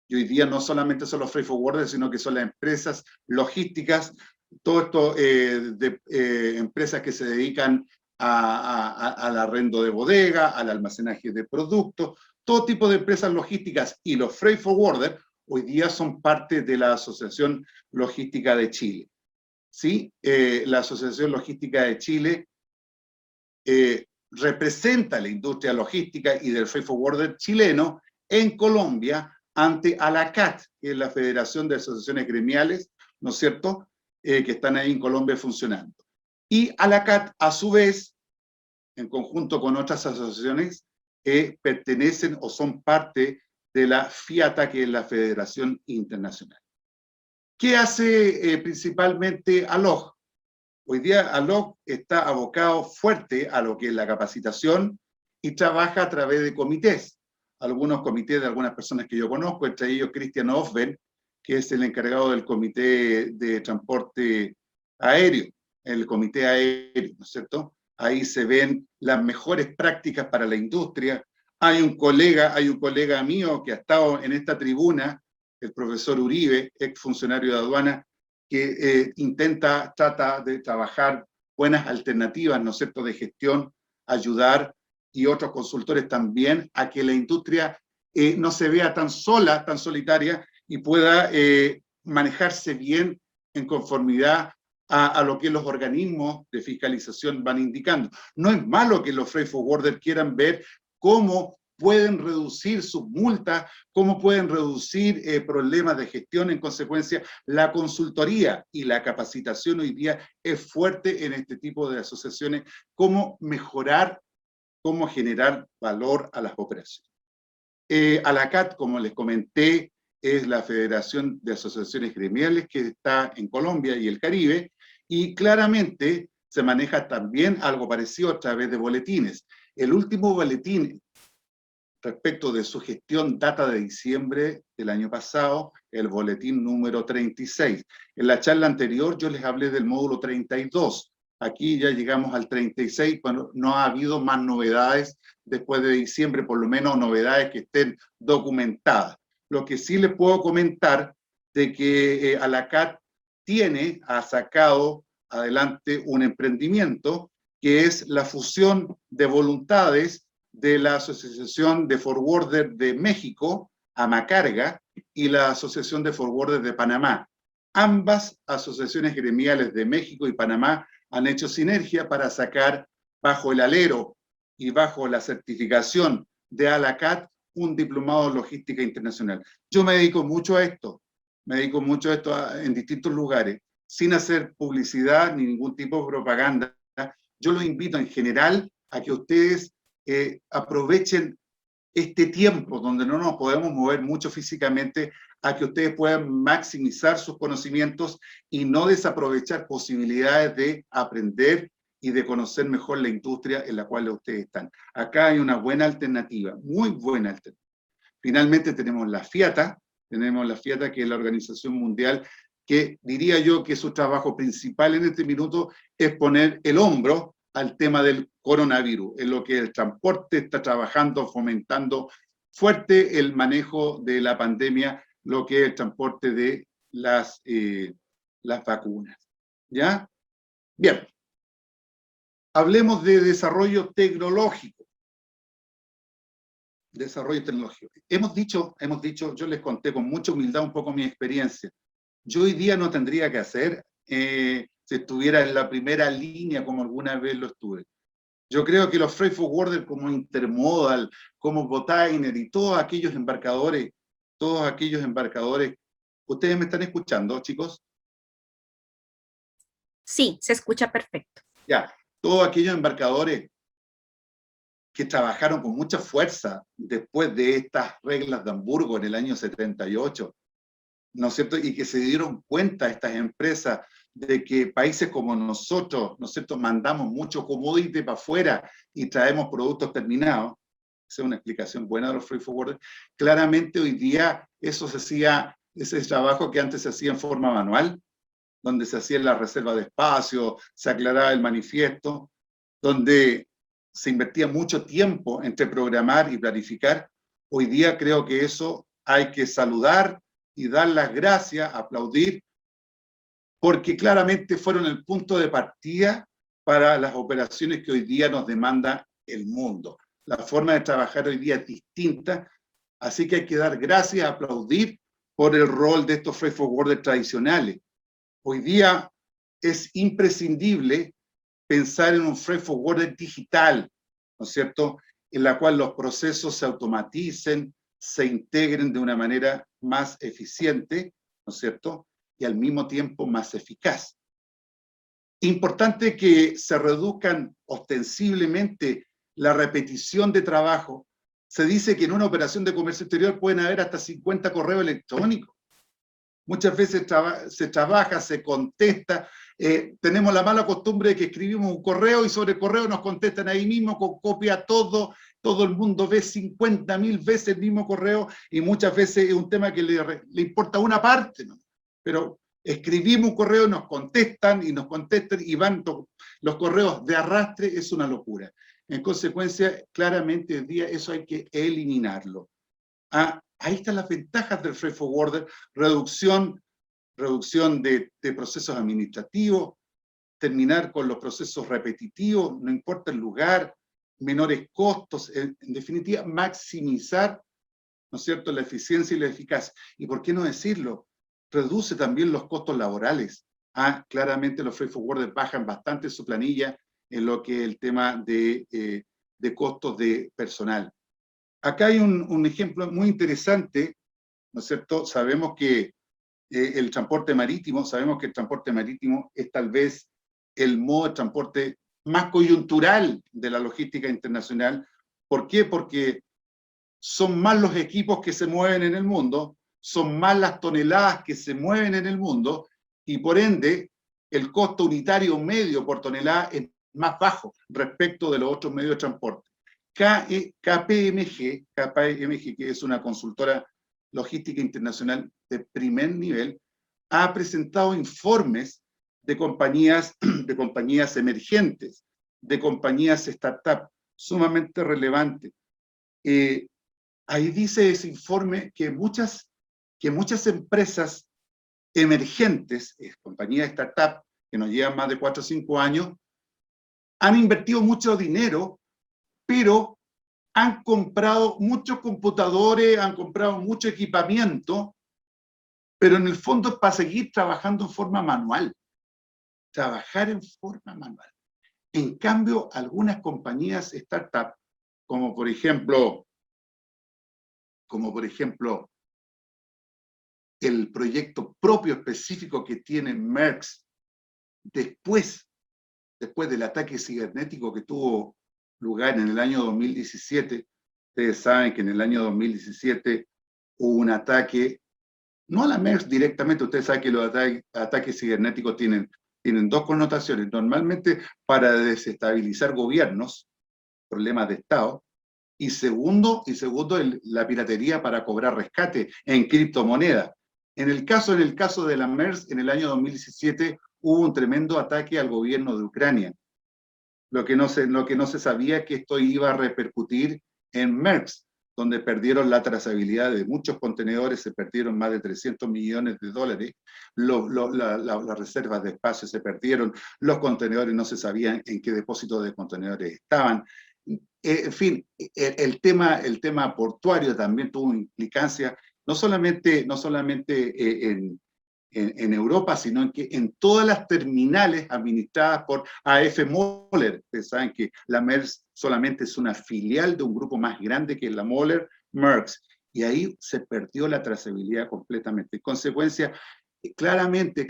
y hoy día no solamente son los freight forwarders, sino que son las empresas logísticas, todo esto empresas que se dedican al arrendo de bodega, al almacenaje de productos, todo tipo de empresas logísticas, y los freight forwarders hoy día son parte de la Asociación Logística de Chile. ¿Sí? La Asociación Logística de Chile representa la industria logística y del freight forwarder chileno en Colombia ante ALACAT, que es la Federación de Asociaciones Gremiales, ¿no es cierto?, que están ahí en Colombia funcionando. Y ALACAT, a su vez, en conjunto con otras asociaciones, pertenecen o son parte de la FIATA, que es la Federación Internacional. ¿Qué hace principalmente ALOG? Hoy día ALOG está abocado fuerte a lo que es la capacitación y trabaja a través de comités. Algunos comités de algunas personas que yo conozco, entre ellos Christian Ofben, que es el encargado del comité de transporte aéreo, el comité aéreo, ¿no es cierto? Ahí se ven las mejores prácticas para la industria. Hay un colega mío que ha estado en esta tribuna, el profesor Uribe, ex funcionario de aduana, que trata de trabajar buenas alternativas, ¿no es cierto?, de gestión, ayudar, y otros consultores también, a que la industria no se vea tan sola, tan solitaria, y pueda manejarse bien en conformidad a lo que los organismos de fiscalización van indicando. No es malo que los freight forwarders quieran ver cómo pueden reducir sus multas, cómo pueden reducir problemas de gestión. En consecuencia, la consultoría y la capacitación hoy día es fuerte en este tipo de asociaciones, cómo mejorar, cómo generar valor a las operaciones. ALACAT, como les comenté, es la Federación de Asociaciones Gremiales que está en Colombia y el Caribe, y claramente se maneja también algo parecido a través de boletines. El último boletín respecto de su gestión data de diciembre del año pasado, el boletín número 36. En la charla anterior yo les hablé del módulo 32. Aquí ya llegamos al 36, bueno, no ha habido más novedades después de diciembre, por lo menos novedades que estén documentadas. Lo que sí les puedo comentar de que ALACAT ha sacado adelante un emprendimiento que es la fusión de voluntades de la Asociación de Forwarders de México, Amacarga, y la Asociación de Forwarders de Panamá. Ambas asociaciones gremiales de México y Panamá han hecho sinergia para sacar bajo el alero y bajo la certificación de ALACAT un diplomado en logística internacional. Yo me dedico mucho a esto, en distintos lugares, sin hacer publicidad ni ningún tipo de propaganda. Yo los invito en general a que ustedes aprovechen este tiempo donde no nos podemos mover mucho físicamente, a que ustedes puedan maximizar sus conocimientos y no desaprovechar posibilidades de aprender y de conocer mejor la industria en la cual ustedes están. Acá hay una buena alternativa, muy buena alternativa. Finalmente tenemos la FIATA, que es la Organización Mundial, que diría yo que su trabajo principal en este minuto es poner el hombro al tema del coronavirus, en lo que el transporte está trabajando, fomentando fuerte el manejo de la pandemia, lo que es el transporte de las vacunas. ¿Ya? Bien. Hablemos de desarrollo tecnológico. Hemos dicho, yo les conté con mucha humildad un poco mi experiencia. Yo hoy día no tendría que hacer si estuviera en la primera línea como alguna vez lo estuve. Yo creo que los freight forwarders como Intermodal, como Botainer y todos aquellos embarcadores, ¿ustedes me están escuchando, chicos? Sí, se escucha perfecto. Ya, todos aquellos embarcadores que trabajaron con mucha fuerza después de estas reglas de Hamburgo en el año 78, ¿no es cierto? Y que se dieron cuenta estas empresas de que países como nosotros, ¿no es cierto?, mandamos mucho commodity para afuera y traemos productos terminados. Esa es una explicación buena de los freight forwarders. Claramente hoy día eso se hacía, ese trabajo que antes se hacía en forma manual, donde se hacía la reserva de espacio, se aclaraba el manifiesto, donde se invertía mucho tiempo entre programar y planificar. Hoy día creo que eso hay que saludar y dar las gracias, aplaudir, porque claramente fueron el punto de partida para las operaciones que hoy día nos demanda el mundo. La forma de trabajar hoy día es distinta, así que hay que dar gracias, aplaudir por el rol de estos freight forwarders tradicionales. Hoy día es imprescindible pensar en un freight forwarder digital, ¿no es cierto?, en la cual los procesos se automaticen, se integren de una manera más eficiente, ¿no es cierto?, y al mismo tiempo más eficaz. Importante que se reduzcan ostensiblemente la repetición de trabajo, Se dice que en una operación de comercio exterior pueden haber hasta 50 correos electrónicos. Muchas veces se trabaja, se contesta. Tenemos la mala costumbre de que escribimos un correo y sobre el correo nos contestan ahí mismo con copia todo. Todo el mundo ve 50.000 veces el mismo correo y muchas veces es un tema que le importa una parte, ¿no? Pero escribimos un correo, nos contestan y van los correos de arrastre, es una locura. En consecuencia, claramente hoy día eso hay que eliminarlo. Ahí están las ventajas del freight forwarder: reducción de procesos administrativos, terminar con los procesos repetitivos, no importa el lugar, menores costos, en definitiva, maximizar, ¿no es cierto?, la eficiencia y la eficacia. ¿Y por qué no decirlo? Reduce también los costos laborales. Claramente los freight forwarders bajan bastante su planilla en lo que es el tema de costos de personal. Acá hay un ejemplo muy interesante, ¿no es cierto? Sabemos que el transporte marítimo es tal vez el modo de transporte más coyuntural de la logística internacional. ¿Por qué? Porque son más los equipos que se mueven en el mundo, son más las toneladas que se mueven en el mundo, y por ende el costo unitario medio por tonelada es más bajo respecto de los otros medios de transporte. KPMG, que es una consultora logística internacional de primer nivel, ha presentado informes de compañías emergentes, de compañías startup, sumamente relevantes. Ahí dice ese informe que muchas empresas emergentes, compañías startup, que nos llevan más de 4 o 5 años, han invertido mucho dinero, pero han comprado muchos computadores, han comprado mucho equipamiento, pero en el fondo es para seguir trabajando en forma manual. Trabajar en forma manual. En cambio, algunas compañías startup, como por ejemplo el proyecto propio específico que tiene Maersk después del ataque cibernético que tuvo lugar en el año 2017. Ustedes saben que en el año 2017 hubo un ataque, no a la Maersk directamente. Ustedes saben que los ataques cibernéticos tienen dos connotaciones. Normalmente para desestabilizar gobiernos, problemas de Estado, y segundo, la piratería para cobrar rescate en criptomonedas. En el caso de la Maersk, en el año 2017 hubo un tremendo ataque al gobierno de Ucrania. Lo que no se sabía es que esto iba a repercutir en Maersk, donde perdieron la trazabilidad de muchos contenedores, se perdieron más de $300 millones, las reservas de espacio se perdieron, los contenedores no se sabían en qué depósito de contenedores estaban. En fin, el tema portuario también tuvo implicancias, no solamente en Europa, sino en todas las terminales administradas por A.F. Moller. Ustedes saben que la Maersk solamente es una filial de un grupo más grande que es la Moller Maersk, y ahí se perdió la trazabilidad completamente. En consecuencia, claramente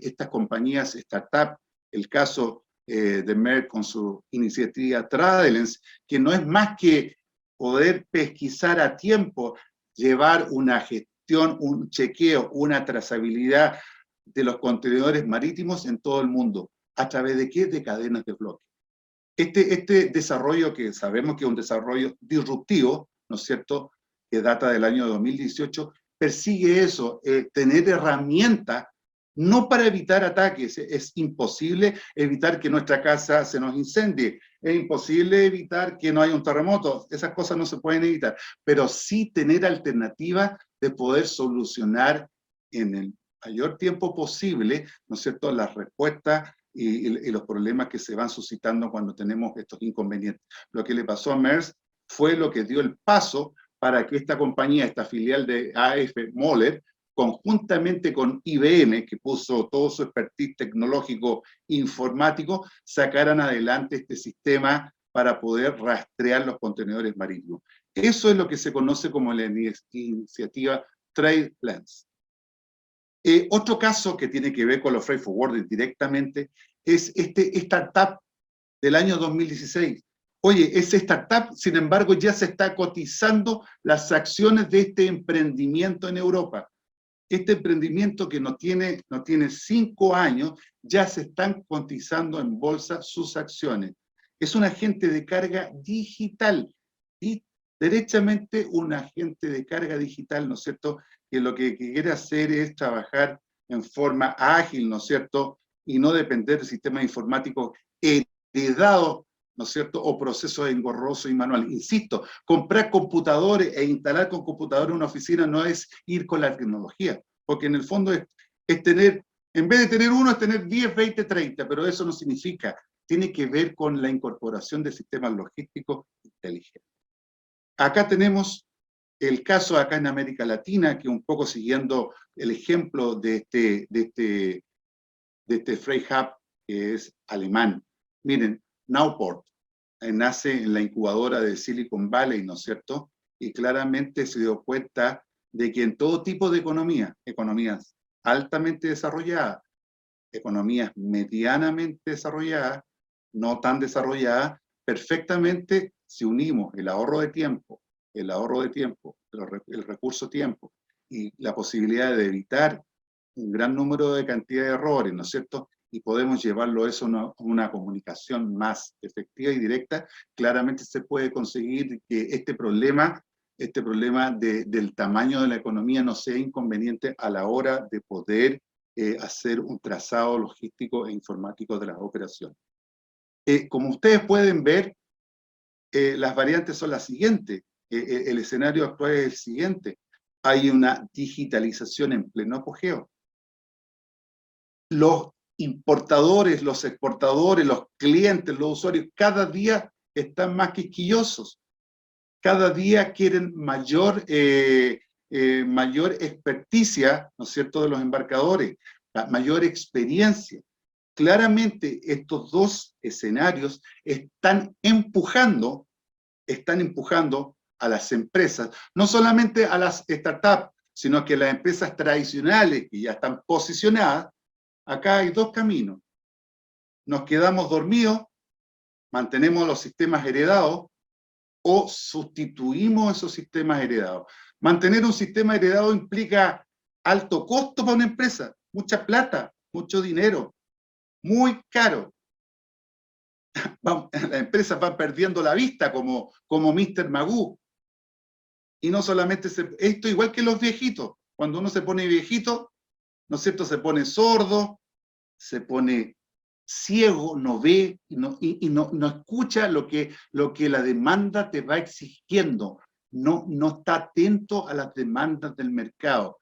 estas compañías startup, el caso de Maersk con su iniciativa Tradelens, que no es más que poder pesquisar a tiempo, llevar una gestión, un chequeo, una trazabilidad de los contenedores marítimos en todo el mundo. ¿A través de qué? De cadenas de bloque. Este desarrollo, que sabemos que es un desarrollo disruptivo, ¿no es cierto?, que data del año 2018, persigue eso, tener herramientas, no para evitar ataques. Es imposible evitar que nuestra casa se nos incendie, es imposible evitar que no haya un terremoto, esas cosas no se pueden evitar, pero sí tener alternativas de poder solucionar en el mayor tiempo posible, ¿no es cierto?, las respuestas y los problemas que se van suscitando cuando tenemos estos inconvenientes. Lo que le pasó a Maersk fue lo que dio el paso para que esta compañía, esta filial de A.F. Moller, conjuntamente con IBM, que puso todo su expertise tecnológico informático, sacaran adelante este sistema para poder rastrear los contenedores marítimos. Eso es lo que se conoce como la iniciativa TradeLens. Otro caso que tiene que ver con los freight forwarders directamente es este startup del año 2016. Oye, esa startup, sin embargo, ya se está cotizando las acciones de este emprendimiento en Europa. Este emprendimiento que no tiene 5 años, ya se están cotizando en bolsa sus acciones. Es un agente de carga digital, y derechamente un agente de carga digital, ¿no es cierto?, que lo que quiere hacer es trabajar en forma ágil, ¿no es cierto?, y no depender de sistemas informáticos heredados, ¿no es cierto?, o procesos engorrosos y manuales. Insisto, comprar computadores e instalar con computadores una oficina no es ir con la tecnología, porque en el fondo es tener, en vez de tener uno, es tener 10, 20, 30, pero eso no significa, tiene que ver con la incorporación de sistemas logísticos inteligentes. Acá tenemos el caso acá en América Latina, que un poco siguiendo el ejemplo de este Freight Hub, que es alemán. Miren, Nowport nace en la incubadora de Silicon Valley, ¿no es cierto? Y claramente se dio cuenta de que en todo tipo de economías altamente desarrolladas, economías medianamente desarrolladas, no tan desarrolladas, perfectamente si unimos el ahorro de tiempo, el recurso tiempo y la posibilidad de evitar un gran número de cantidad de errores, ¿no es cierto?, y podemos llevarlo eso a una comunicación más efectiva y directa, claramente se puede conseguir que este problema del tamaño de la economía no sea inconveniente a la hora de poder hacer un trazado logístico e informático de las operaciones. Como ustedes pueden ver, las variantes son las siguientes. El escenario actual es el siguiente. Hay una digitalización en pleno apogeo. Los importadores, los exportadores, los clientes, los usuarios, cada día están más quisquillosos. Cada día quieren mayor experticia, ¿no es cierto?, de los embarcadores, mayor experiencia. Claramente estos dos escenarios están empujando a las empresas, no solamente a las startups, sino que las empresas tradicionales que ya están posicionadas. Acá hay dos caminos. Nos quedamos dormidos, mantenemos los sistemas heredados, o sustituimos esos sistemas heredados. Mantener un sistema heredado implica alto costo para una empresa, mucha plata, mucho dinero, muy caro. Las empresas van perdiendo la vista como Mr. Magoo. Y no solamente esto igual que los viejitos. Cuando uno se pone viejito, ¿no es cierto?, se pone sordo, se pone ciego, no ve y no escucha lo que la demanda te va exigiendo, no está atento a las demandas del mercado.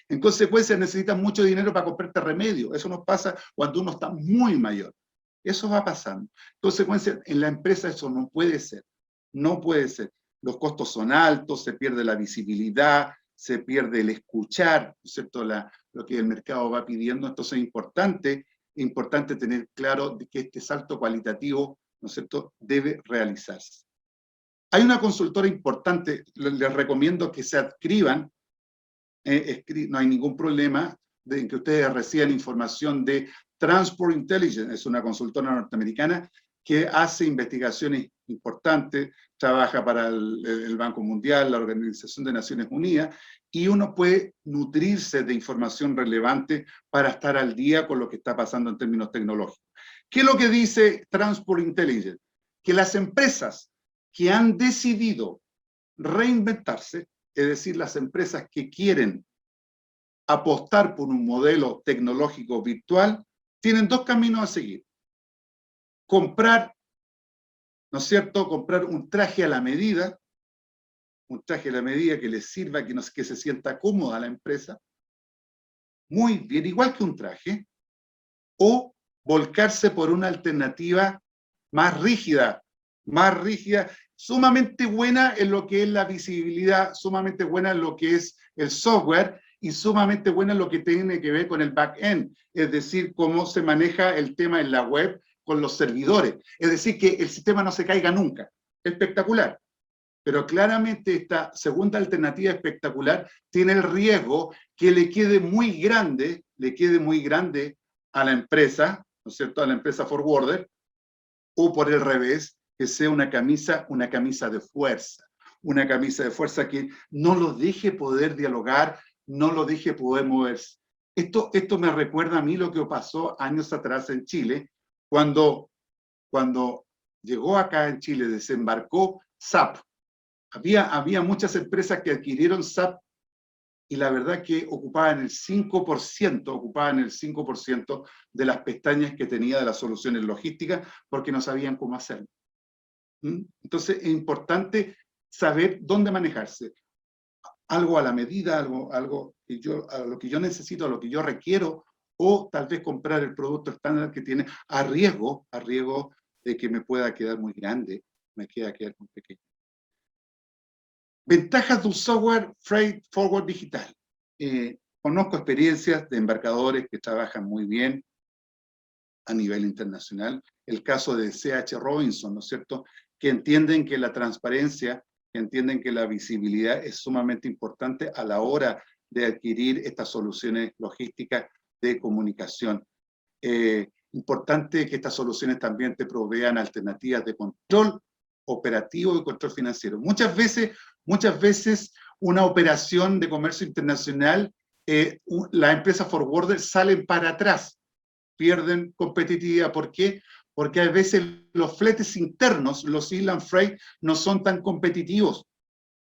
En consecuencia necesitas mucho dinero para comprarte remedio. Eso nos pasa cuando uno está muy mayor. Eso va pasando. En consecuencia, en la empresa eso no puede ser. No puede ser. Los costos son altos, se pierde la visibilidad, se pierde el escuchar, ¿no es cierto?, lo que el mercado va pidiendo. Entonces es importante tener claro de que este salto cualitativo, ¿no es cierto?, debe realizarse. Hay una consultora importante, les recomiendo que se adscriban, no hay ningún problema en que ustedes reciban información de Transport Intelligence, es una consultora norteamericana que hace investigaciones importantes, trabaja para el Banco Mundial, la Organización de Naciones Unidas, y uno puede nutrirse de información relevante para estar al día con lo que está pasando en términos tecnológicos. ¿Qué es lo que dice Transport Intelligence? Que las empresas que han decidido reinventarse, es decir, las empresas que quieren apostar por un modelo tecnológico virtual, tienen dos caminos a seguir. Comprar, ¿no es cierto?, comprar un traje a la medida, que les sirva, que se sienta cómoda la empresa, muy bien, igual que un traje, o volcarse por una alternativa más rígida, sumamente buena en lo que es la visibilidad, sumamente buena en lo que es el software y sumamente buena en lo que tiene que ver con el back-end, es decir, cómo se maneja el tema en la web con los servidores, es decir, que el sistema no se caiga nunca. Espectacular. Pero claramente esta segunda alternativa espectacular tiene el riesgo que le quede muy grande a la empresa, ¿no es cierto?, a la empresa forwarder, o por el revés, que sea una camisa de fuerza. Una camisa de fuerza que no lo deje poder dialogar, no lo deje poder moverse. Esto me recuerda a mí lo que pasó años atrás en Chile, cuando llegó acá en Chile, desembarcó SAP. Había muchas empresas que adquirieron SAP y la verdad que ocupaban el 5% de las pestañas que tenía de las soluciones logísticas porque no sabían cómo hacerlo. Entonces es importante saber dónde manejarse. Algo a la medida, algo que a lo que yo necesito, a lo que yo requiero, o tal vez comprar el producto estándar que tiene a riesgo de que me pueda quedar muy grande, me queda quedar muy pequeño. Ventajas de un software freight forward digital. Conozco experiencias de embarcadores que trabajan muy bien a nivel internacional. El caso de C.H. Robinson, ¿no es cierto?, que entienden que la transparencia, que entienden que la visibilidad es sumamente importante a la hora de adquirir estas soluciones logísticas de comunicación. Importante que estas soluciones también te provean alternativas de control operativo y control financiero. Muchas veces una operación de comercio internacional, las empresas forwarder salen para atrás, pierden competitividad. ¿Por qué? Porque a veces los fletes internos, los inland freight, no son tan competitivos.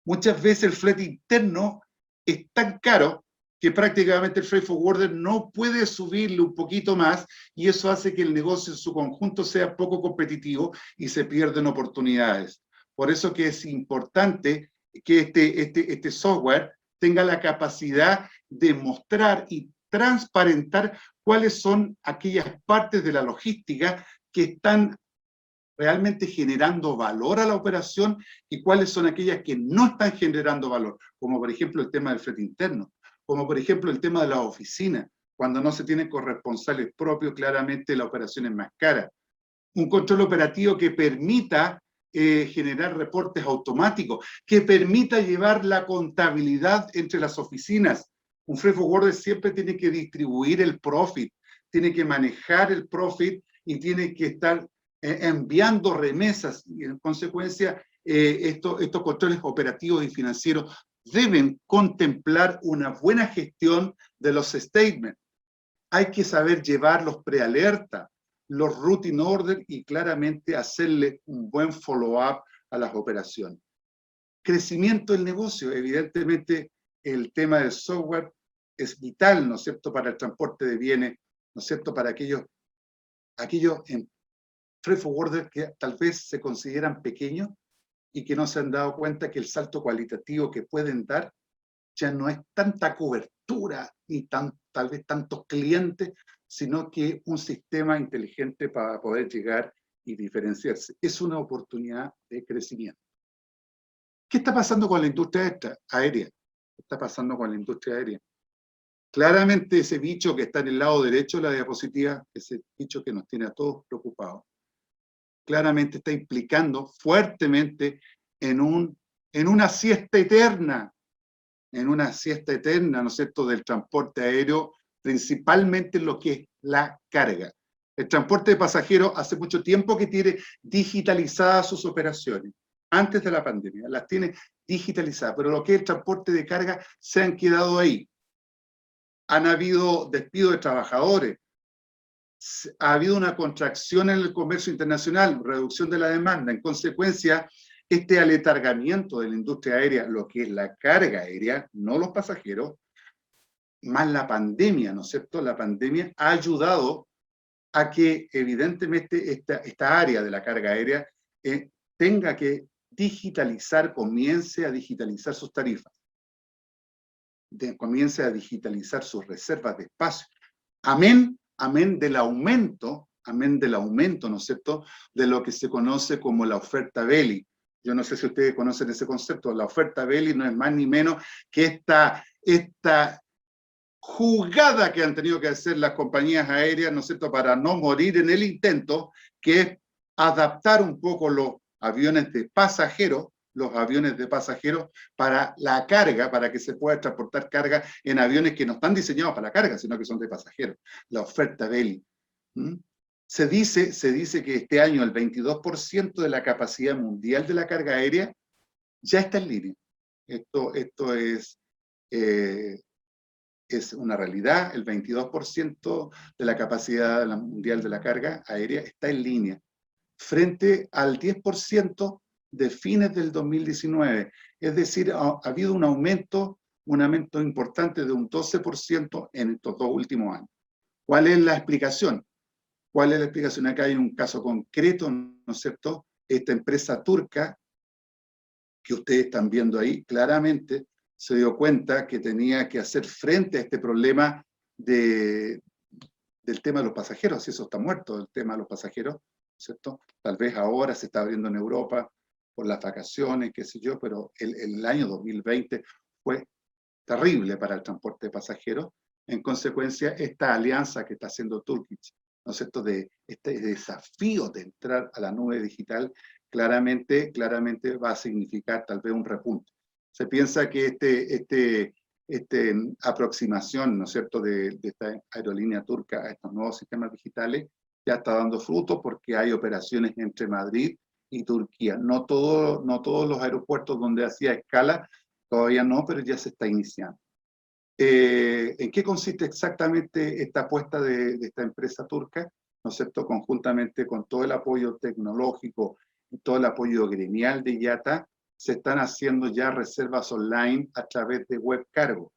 Muchas veces el flete interno es tan caro que prácticamente el freight forwarder no puede subirle un poquito más y eso hace que el negocio en su conjunto sea poco competitivo y se pierden oportunidades. Por eso que es importante que este software tenga la capacidad de mostrar y transparentar cuáles son aquellas partes de la logística que están realmente generando valor a la operación y cuáles son aquellas que no están generando valor, como por ejemplo el tema del flete interno, como por ejemplo el tema de las oficinas, cuando no se tienen corresponsales propios, claramente la operación es más cara. Un control operativo que permita generar reportes automáticos, que permita llevar la contabilidad entre las oficinas. Un freight forwarder siempre tiene que distribuir el profit, tiene que manejar el profit y tiene que estar enviando remesas y en consecuencia estos controles operativos y financieros deben contemplar una buena gestión de los statements. Hay que saber llevar los prealerta, los routine order y claramente hacerle un buen follow-up a las operaciones. Crecimiento del negocio, evidentemente el tema del software es vital, ¿no es cierto?, para el transporte de bienes, ¿no es cierto?, para aquellos freight forwarders que tal vez se consideran pequeños y que no se han dado cuenta que el salto cualitativo que pueden dar ya no es tanta cobertura ni tal vez tantos clientes, sino que un sistema inteligente para poder llegar y diferenciarse. Es una oportunidad de crecimiento. ¿Qué está pasando con la industria aérea? ¿Qué está pasando con la industria aérea? Claramente ese bicho que está en el lado derecho de la diapositiva, ese bicho que nos tiene a todos preocupados, claramente está implicando fuertemente en una siesta eterna, ¿no es cierto?, del transporte aéreo, principalmente lo que es la carga. El transporte de pasajeros hace mucho tiempo que tiene digitalizadas sus operaciones, antes de la pandemia, las tiene digitalizadas, pero lo que es el transporte de carga se han quedado ahí. Han habido despidos de trabajadores, ha habido una contracción en el comercio internacional, reducción de la demanda, en consecuencia, este aletargamiento de la industria aérea, lo que es la carga aérea, no los pasajeros, más la pandemia, ¿no es cierto? La pandemia ha ayudado a que evidentemente esta área de la carga aérea tenga que digitalizar, comience a digitalizar sus tarifas, comience a digitalizar sus reservas de espacio. Amén del aumento, ¿no es cierto?, de lo que se conoce como la oferta belly. Yo no sé si ustedes conocen ese concepto. La oferta belly no es más ni menos que esta jugada que han tenido que hacer las compañías aéreas, ¿no es cierto?, para no morir en el intento, que es adaptar un poco los aviones de pasajeros para la carga, para que se pueda transportar carga en aviones que no están diseñados para la carga, sino que son de pasajeros. La oferta belly. Se dice que este año el 22% de la capacidad mundial de la carga aérea ya está en línea. Esto es una realidad. El 22% de la capacidad mundial de la carga aérea está en línea, frente al 10% de fines del 2019. Es decir, ha habido un aumento importante de un 12% en estos 2 últimos años. ¿Cuál es la explicación? ¿Cuál es la explicación? Acá hay un caso concreto, ¿no es cierto? Esta empresa turca, que ustedes están viendo ahí, claramente se dio cuenta que tenía que hacer frente a este problema del tema de los pasajeros, y eso está muerto, el tema de los pasajeros, ¿cierto? Tal vez ahora se está abriendo en Europa por las vacaciones, qué sé yo, pero el año 2020 fue terrible para el transporte de pasajeros. En consecuencia, esta alianza que está haciendo Turkish, ¿no es cierto?, de este desafío de entrar a la nube digital, claramente va a significar tal vez un repunte. Se piensa que esta aproximación, ¿no es cierto?, de esta aerolínea turca a estos nuevos sistemas digitales ya está dando fruto, porque hay operaciones entre Madrid y Turquía. No todos los aeropuertos donde hacía escala, todavía no, pero ya se está iniciando. ¿En qué consiste exactamente esta apuesta de esta empresa turca? ¿No es cierto? Conjuntamente con todo el apoyo tecnológico y todo el apoyo gremial de IATA, se están haciendo ya reservas online a través de web cargo.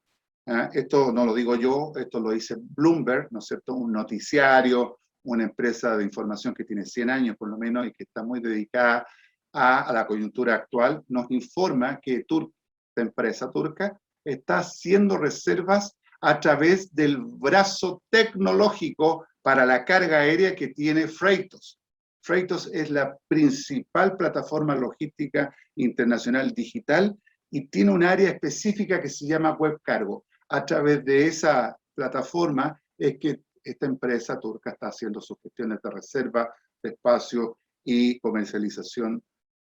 Esto no lo digo yo, esto lo dice Bloomberg, ¿no es cierto? Un noticiario, una empresa de información que tiene 100 años por lo menos y que está muy dedicada a la coyuntura actual, nos informa que esta empresa turca está haciendo reservas a través del brazo tecnológico para la carga aérea que tiene Freightos. Freightos es la principal plataforma logística internacional digital y tiene un área específica que se llama web cargo. A través de esa plataforma es que esta empresa turca está haciendo sus gestiones de reserva, de espacio y comercialización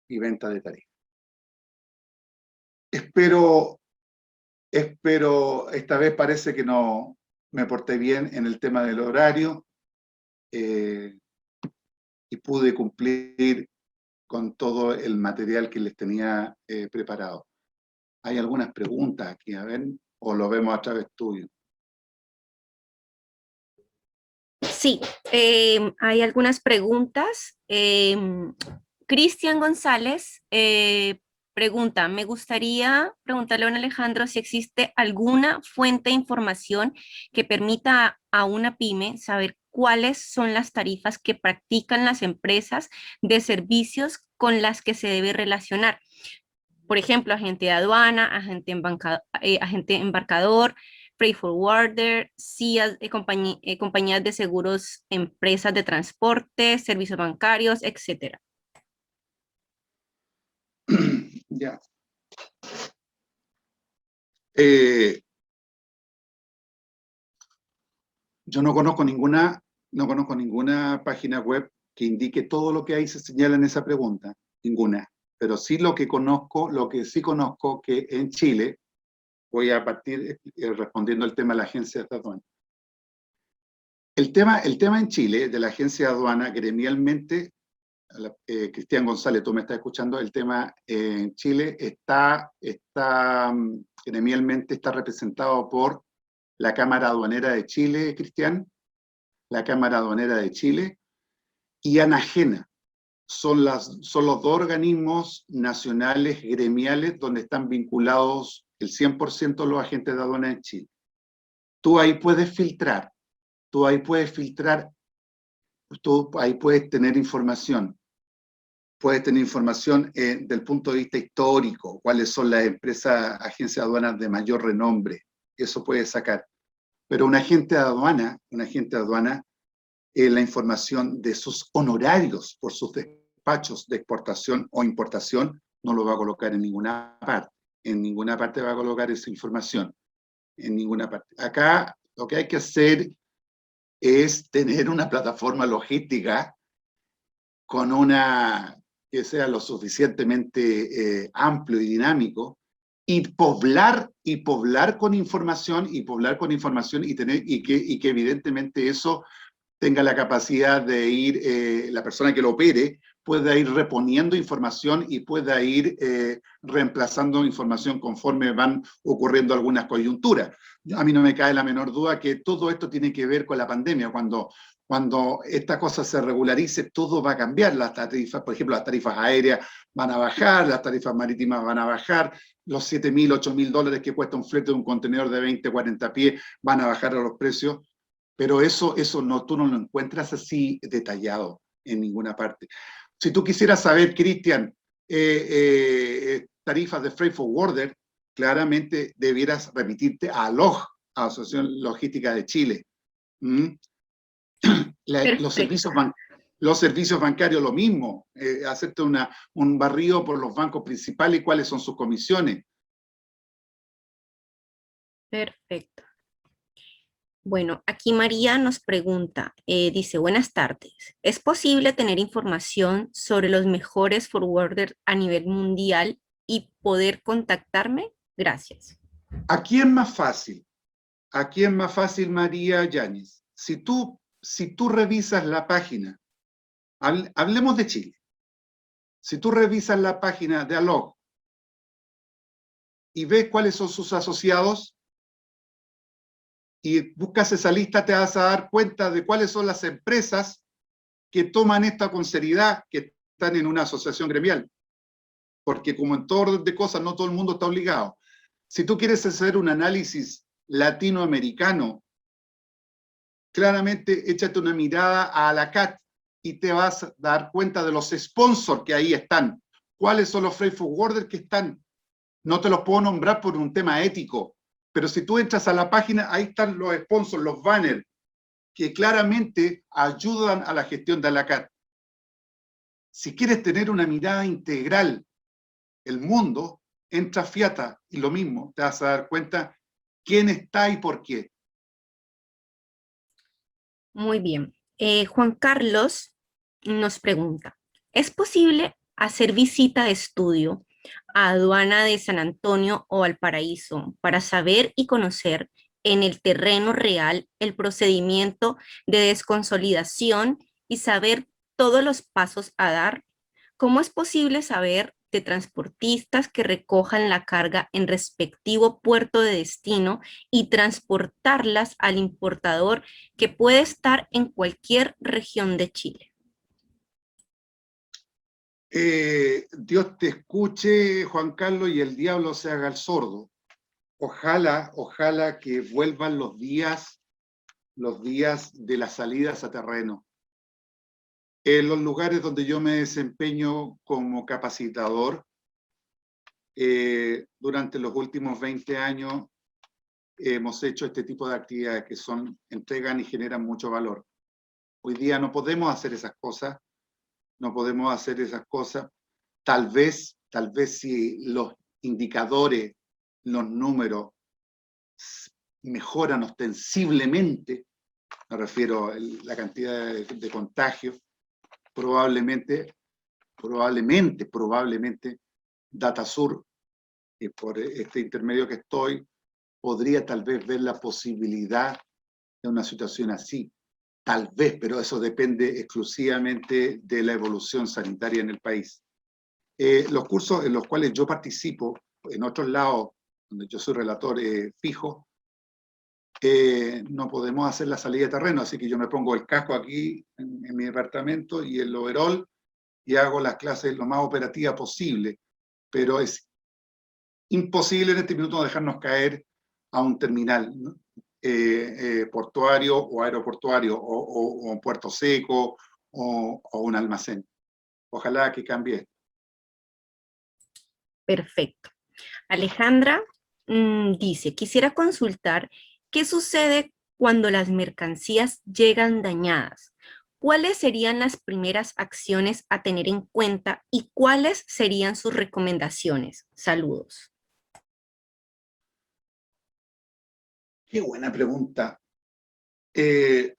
y venta de tarifas. Espero, esta vez parece que no me porté bien en el tema del horario y pude cumplir con todo el material que les tenía preparado. ¿Hay algunas preguntas aquí? A ver, o lo vemos a través tuyo. Sí, hay algunas preguntas. Cristian González pregunta, me gustaría preguntarle a don Alejandro si existe alguna fuente de información que permita a una pyme saber cuáles son las tarifas que practican las empresas de servicios con las que se debe relacionar. Por ejemplo, agente de aduana, agente embarcador, freight forwarder, CIAs, compañías de seguros, empresas de transporte, servicios bancarios, etcétera. Ya. Yo no conozco ninguna página web que indique todo lo que ahí se señala en esa pregunta, ninguna. Pero sí lo que sí conozco que en Chile, voy a partir respondiendo al tema de la agencia de aduana. El tema en Chile de la agencia de aduana gremialmente, Cristian González, tú me estás escuchando, el tema en Chile gremialmente está representado por la Cámara Aduanera de Chile, Cristian, la Cámara Aduanera de Chile y ANAGENA. Son los dos organismos nacionales gremiales donde están vinculados el 100% de los agentes de aduana en Chile. Tú ahí puedes filtrar, tú ahí puedes tener información. Puedes tener información del punto de vista histórico, cuáles son las empresas, agencias de aduanas de mayor renombre. Eso puedes sacar. Pero un agente de aduana, la información de sus honorarios por sus despachos de exportación o importación no lo va a colocar en ninguna parte. En ninguna parte va a colocar esa información. En ninguna parte. Acá lo que hay que hacer es tener una plataforma logística con que sea lo suficientemente amplio y dinámico, y poblar con información y que evidentemente eso tenga la capacidad de ir, la persona que lo opere, pueda ir reponiendo información y pueda ir reemplazando información conforme van ocurriendo algunas coyunturas. A mí no me cae la menor duda que todo esto tiene que ver con la pandemia. Cuando esta cosa se regularice, todo va a cambiar. Las tarifas, por ejemplo, las tarifas aéreas van a bajar, las tarifas marítimas van a bajar, los $7.000, $8.000 que cuesta un flete de un contenedor de 20, 40 pies van a bajar a los precios, pero eso no, tú no lo encuentras así detallado en ninguna parte. Si tú quisieras saber, Cristian, tarifas de freight forwarder, claramente debieras remitirte a ALOG, a Asociación Logística de Chile. Los servicios bancarios, lo mismo, hacerte un barrido por los bancos principales y cuáles son sus comisiones. Perfecto. Bueno, aquí María nos pregunta, dice, buenas tardes. ¿Es posible tener información sobre los mejores forwarders a nivel mundial y poder contactarme? Gracias. Aquí es más fácil. Aquí es más fácil, María Yáñez. Si tú revisas la página, hablemos de Chile. Si tú revisas la página de ALOG y ves cuáles son sus asociados, y buscas esa lista, te vas a dar cuenta de cuáles son las empresas que toman esto con seriedad, que están en una asociación gremial. Porque como en todo orden de cosas, no todo el mundo está obligado. Si tú quieres hacer un análisis latinoamericano, claramente échate una mirada a la CAT y te vas a dar cuenta de los sponsors que ahí están. ¿Cuáles son los freight forwarders que están? No te los puedo nombrar por un tema ético, pero si tú entras a la página, ahí están los sponsors, los banners, que claramente ayudan a la gestión de la CAT. Si quieres tener una mirada integral, el mundo, entra a Fiata y lo mismo, te vas a dar cuenta quién está y por qué. Muy bien. Juan Carlos nos pregunta, ¿es posible hacer visita de estudio a aduana de San Antonio o Valparaíso para saber y conocer en el terreno real el procedimiento de desconsolidación y saber todos los pasos a dar? ¿Cómo es posible saber de transportistas que recojan la carga en respectivo puerto de destino y transportarlas al importador que puede estar en cualquier región de Chile? Dios te escuche, Juan Carlos, y el diablo se haga el sordo. Ojalá que vuelvan los días de las salidas a terreno. En los lugares donde yo me desempeño como capacitador, durante los últimos 20 años hemos hecho este tipo de actividades que entregan y generan mucho valor. Hoy día no podemos hacer esas cosas, Tal vez si los indicadores, los números mejoran ostensiblemente, me refiero a la cantidad de contagios, probablemente Datasur, por este intermedio que estoy, podría tal vez ver la posibilidad de una situación así. Tal vez, pero eso depende exclusivamente de la evolución sanitaria en el país. Los cursos en los cuales yo participo, en otros lados, donde yo soy relator fijo, no podemos hacer la salida de terreno, así que yo me pongo el casco aquí en mi departamento y el overall y hago las clases lo más operativa posible, pero es imposible en este minuto dejarnos caer a un terminal, ¿no? Portuario o aeroportuario o un puerto seco o un almacén. Ojalá que cambie. Perfecto. Alejandra dice, quisiera consultar qué sucede cuando las mercancías llegan dañadas. ¿Cuáles serían las primeras acciones a tener en cuenta y cuáles serían sus recomendaciones? Saludos. Qué buena pregunta. Voy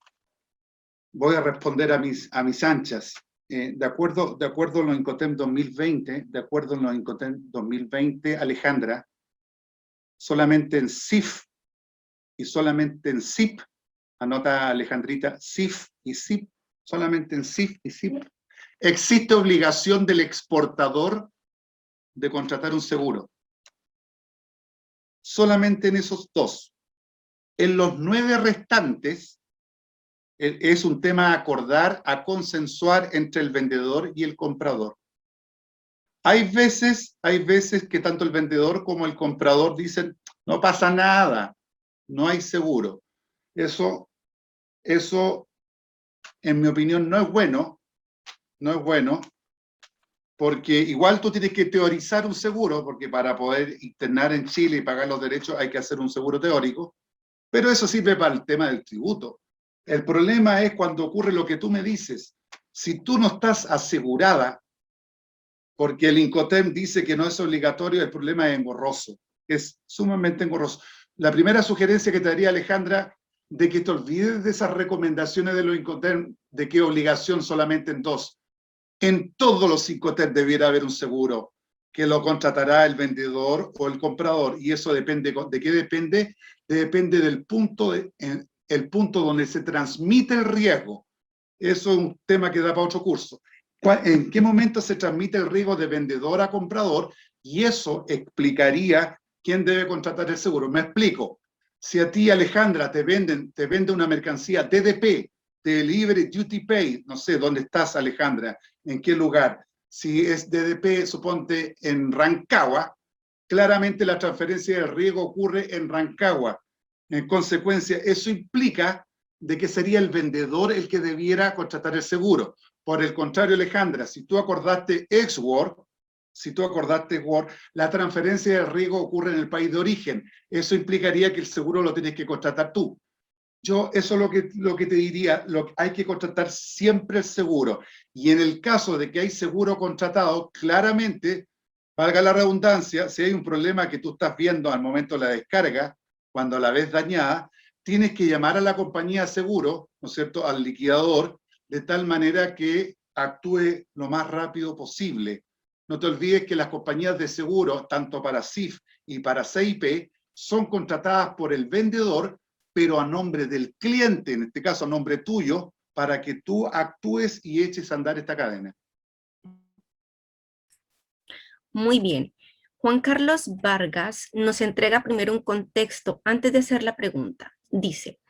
a responder a mis anchas. De acuerdo a los Incoterm 2020, Alejandra, solamente en CIF y solamente en CIP anota Alejandrita, SIF y SIP, solamente en SIF y SIP, existe obligación del exportador de contratar un seguro. Solamente en esos dos. En los 9 restantes, es un tema a acordar, a consensuar entre el vendedor y el comprador. Hay veces que tanto el vendedor como el comprador dicen, no pasa nada, no hay seguro. Eso, en mi opinión, no es bueno, porque igual tú tienes que teorizar un seguro, porque para poder internar en Chile y pagar los derechos hay que hacer un seguro teórico, pero eso sirve para el tema del tributo. El problema es cuando ocurre lo que tú me dices. Si tú no estás asegurada, porque el Incoterm dice que no es obligatorio, el problema es engorroso, es sumamente engorroso. La primera sugerencia que te daría, Alejandra, de que te olvides de esas recomendaciones de los Incoterm, de que obligación solamente en 2. En todos los Incoterm debiera haber un seguro, que lo contratará el vendedor o el comprador, y eso depende, ¿de qué depende? Depende del punto, el punto donde se transmite el riesgo. Eso es un tema que da para otro curso. ¿En qué momento se transmite el riesgo de vendedor a comprador? Y eso explicaría quién debe contratar el seguro. Me explico. Si a ti, Alejandra, te vende una mercancía DDP, Delivery Duty Paid, no sé dónde estás, Alejandra, en qué lugar. Si es DDP, suponte en Rancagua, claramente la transferencia del riesgo ocurre en Rancagua. En consecuencia, eso implica de que sería el vendedor el que debiera contratar el seguro. Por el contrario, Alejandra, si tú acordaste Ex-Work, la transferencia del riesgo ocurre en el país de origen. Eso implicaría que el seguro lo tienes que contratar tú. Yo, eso es lo que te diría, hay que contratar siempre el seguro. Y en el caso de que hay seguro contratado, claramente, valga la redundancia, si hay un problema que tú estás viendo al momento de la descarga, cuando la ves dañada, tienes que llamar a la compañía de seguro, ¿no es cierto?, al liquidador, de tal manera que actúe lo más rápido posible. No te olvides que las compañías de seguro, tanto para CIF y para CIP, son contratadas por el vendedor, pero a nombre del cliente, en este caso a nombre tuyo, para que tú actúes y eches a andar esta cadena. Muy bien. Juan Carlos Vargas nos entrega primero un contexto antes de hacer la pregunta. Dice,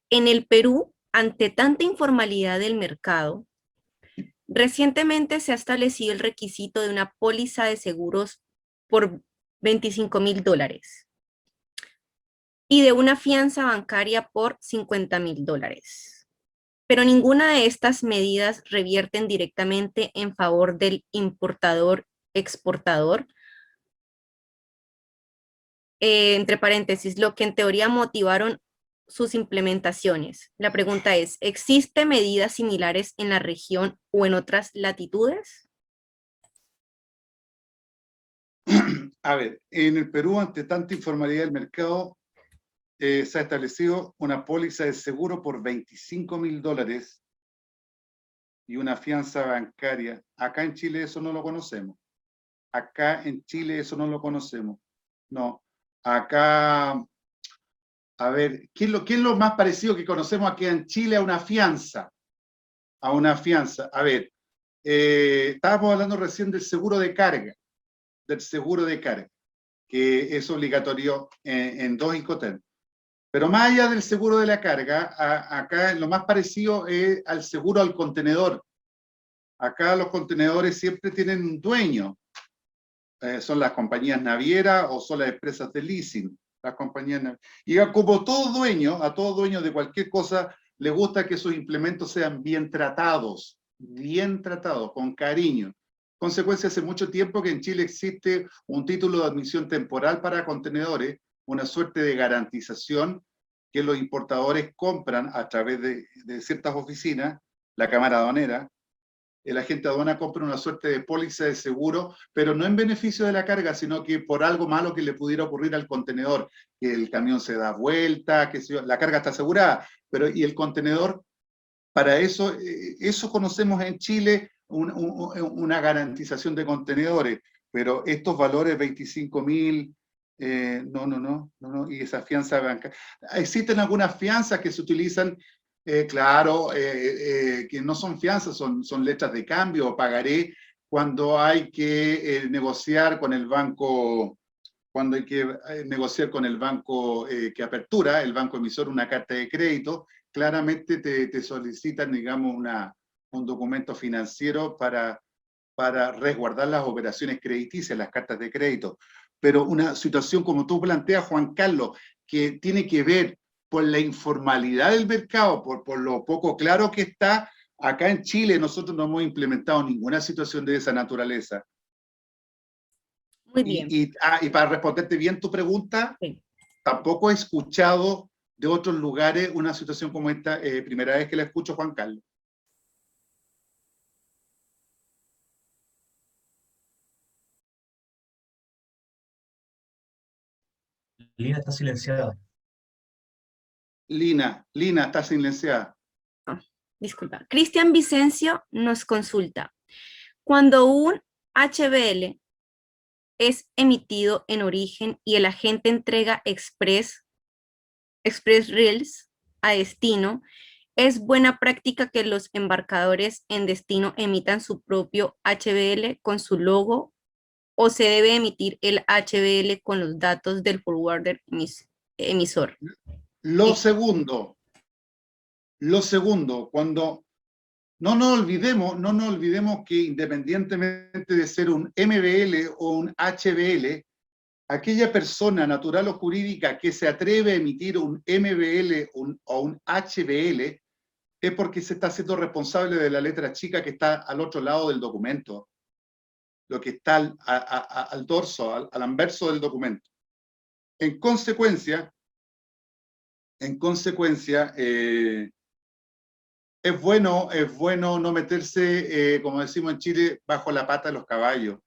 en el Perú, ante tanta informalidad del mercado, recientemente se ha establecido el requisito de una póliza de seguros por $25,000 y de una fianza bancaria por $50,000. Pero ninguna de estas medidas revierten directamente en favor del importador-exportador. Entre paréntesis, lo que en teoría motivaron sus implementaciones. La pregunta es, ¿existen medidas similares en la región o en otras latitudes? A ver, en el Perú, ante tanta informalidad del mercado, se ha establecido una póliza de seguro por $25,000 y una fianza bancaria. Acá en Chile eso no lo conocemos. No, acá, a ver, ¿qué es lo más parecido que conocemos aquí en Chile a una fianza? A ver, estábamos hablando recién del seguro de carga, que es obligatorio en 2 Incoterm. Pero más allá del seguro de la carga, acá lo más parecido es al seguro al contenedor. Acá los contenedores siempre tienen un dueño. Son las compañías navieras o son las empresas de leasing. Las compañías y como a todo dueño de cualquier cosa, le gusta que sus implementos sean bien tratados, con cariño. Consecuencia, hace mucho tiempo que en Chile existe un título de admisión temporal para contenedores, una suerte de garantización que los importadores compran a través de ciertas oficinas, la Cámara Aduanera. El agente de aduana compra una suerte de póliza de seguro, pero no en beneficio de la carga, sino que por algo malo que le pudiera ocurrir al contenedor, que el camión se da vuelta, que la carga está asegurada, pero y el contenedor, para eso, eso conocemos en Chile, una garantización de contenedores, pero estos valores, 25,000, No. Y esa fianza bancaria. Existen algunas fianzas que se utilizan, claro, que no son fianzas, son letras de cambio o pagaré cuando hay que negociar con el banco, cuando hay que negociar con el banco que apertura, el banco emisor, una carta de crédito. Claramente te solicitan, digamos, un documento financiero para resguardar las operaciones crediticias, las cartas de crédito. Pero una situación como tú planteas, Juan Carlos, que tiene que ver por la informalidad del mercado, por lo poco claro que está, acá en Chile nosotros no hemos implementado ninguna situación de esa naturaleza. Muy bien. Y para responderte bien tu pregunta, Sí. tampoco he escuchado de otros lugares una situación como esta, primera vez que la escucho, Juan Carlos. Lina está silenciada. Lina, está silenciada. Disculpa. Cristian Vicencio nos consulta. Cuando un HBL es emitido en origen y el agente entrega Express Rails a destino, ¿es buena práctica que los embarcadores en destino emitan su propio HBL con su logo o se debe emitir el HBL con los datos del forwarder emisor? Lo segundo, cuando no nos olvidemos que independientemente de ser un MBL o un HBL, aquella persona natural o jurídica que se atreve a emitir un MBL o un HBL es porque se está haciendo responsable de la letra chica que está al otro lado del documento, lo que está al dorso, al anverso del documento. En consecuencia, es bueno no meterse, como decimos en Chile, bajo la pata de los caballos.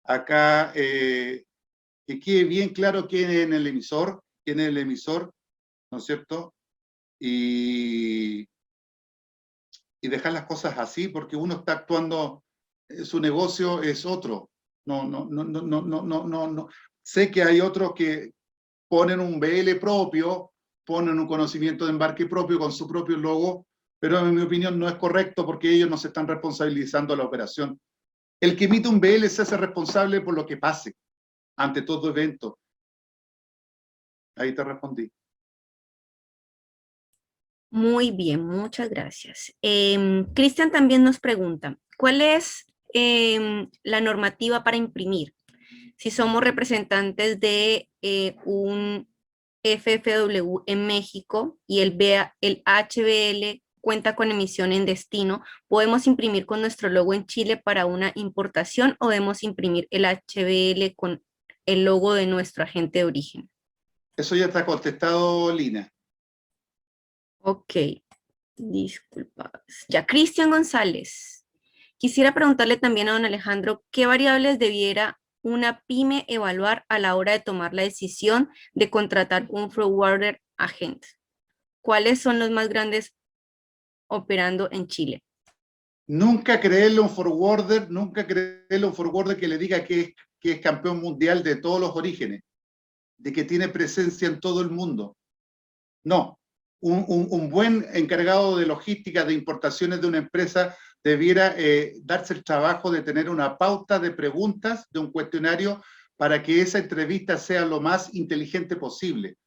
Acá, que quede bien claro quién es el emisor, ¿no es cierto? Y dejar las cosas así, porque uno está actuando, su negocio es otro. No. Sé que hay otros que ponen un BL propio, ponen un conocimiento de embarque propio con su propio logo, pero en mi opinión no es correcto porque ellos no se están responsabilizando la operación. El que emite un BL se hace responsable por lo que pase, ante todo evento. Ahí te respondí. Muy bien, muchas gracias. Cristian también nos pregunta, ¿cuál es la normativa para imprimir? Si somos representantes de un FFW en México y el HBL cuenta con emisión en destino, ¿podemos imprimir con nuestro logo en Chile para una importación o debemos imprimir el HBL con el logo de nuestro agente de origen? Eso ya está contestado, Lina. Ok, disculpas. Ya, Cristian González. Quisiera preguntarle también a don Alejandro, ¿qué variables debiera una pyme evaluar a la hora de tomar la decisión de contratar un forwarder agent? ¿Cuáles son los más grandes operando en Chile? Nunca creerle un forwarder que le diga que es campeón mundial de todos los orígenes, de que tiene presencia en todo el mundo. No, un buen encargado de logística de importaciones de una empresa debiera darse el trabajo de tener una pauta de preguntas, de un cuestionario, para que esa entrevista sea lo más inteligente posible.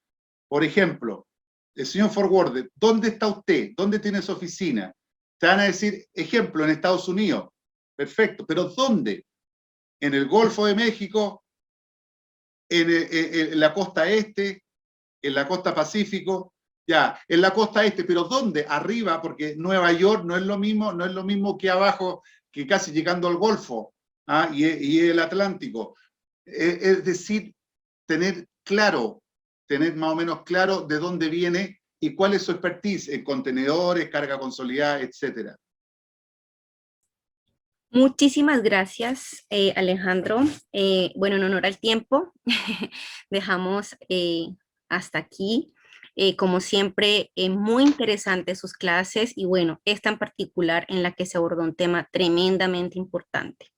Por ejemplo, el señor forwarder, ¿dónde está usted? ¿Dónde tiene su oficina? Te van a decir, ejemplo, en Estados Unidos. Perfecto, pero ¿dónde? ¿En el Golfo de México? ¿En la costa este? ¿En la costa Pacífico? Ya, en la costa este, pero ¿dónde? Arriba, porque Nueva York no es lo mismo que abajo, que casi llegando al Golfo, y el Atlántico. Es decir, tener más o menos claro de dónde viene y cuál es su expertise en contenedores, carga consolidada, etcétera. Muchísimas gracias, Alejandro. Bueno, en honor al tiempo, dejamos hasta aquí. Como siempre, muy interesantes sus clases y bueno, esta en particular en la que se abordó un tema tremendamente importante.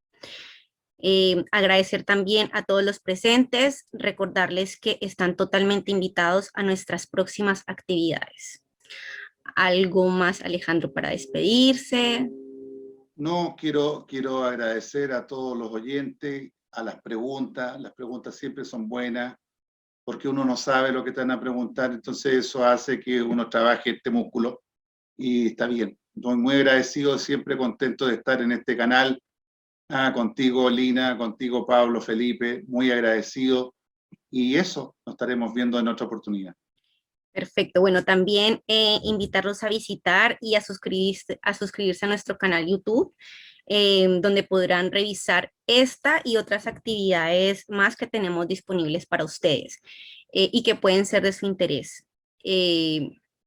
Agradecer también a todos los presentes, recordarles que están totalmente invitados a nuestras próximas actividades. ¿Algo más, Alejandro, para despedirse? No, quiero agradecer a todos los oyentes, a las preguntas siempre son buenas, porque uno no sabe lo que te van a preguntar, entonces eso hace que uno trabaje este músculo y está bien. Estoy muy agradecido, siempre contento de estar en este canal, contigo Lina, contigo Pablo, Felipe, muy agradecido y eso, nos estaremos viendo en otra oportunidad. Perfecto. Bueno, también invitarlos a visitar y a suscribirse a nuestro canal YouTube, donde podrán revisar esta y otras actividades más que tenemos disponibles para ustedes y que pueden ser de su interés.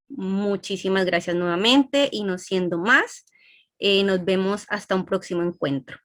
Muchísimas gracias nuevamente y no siendo más, nos vemos hasta un próximo encuentro.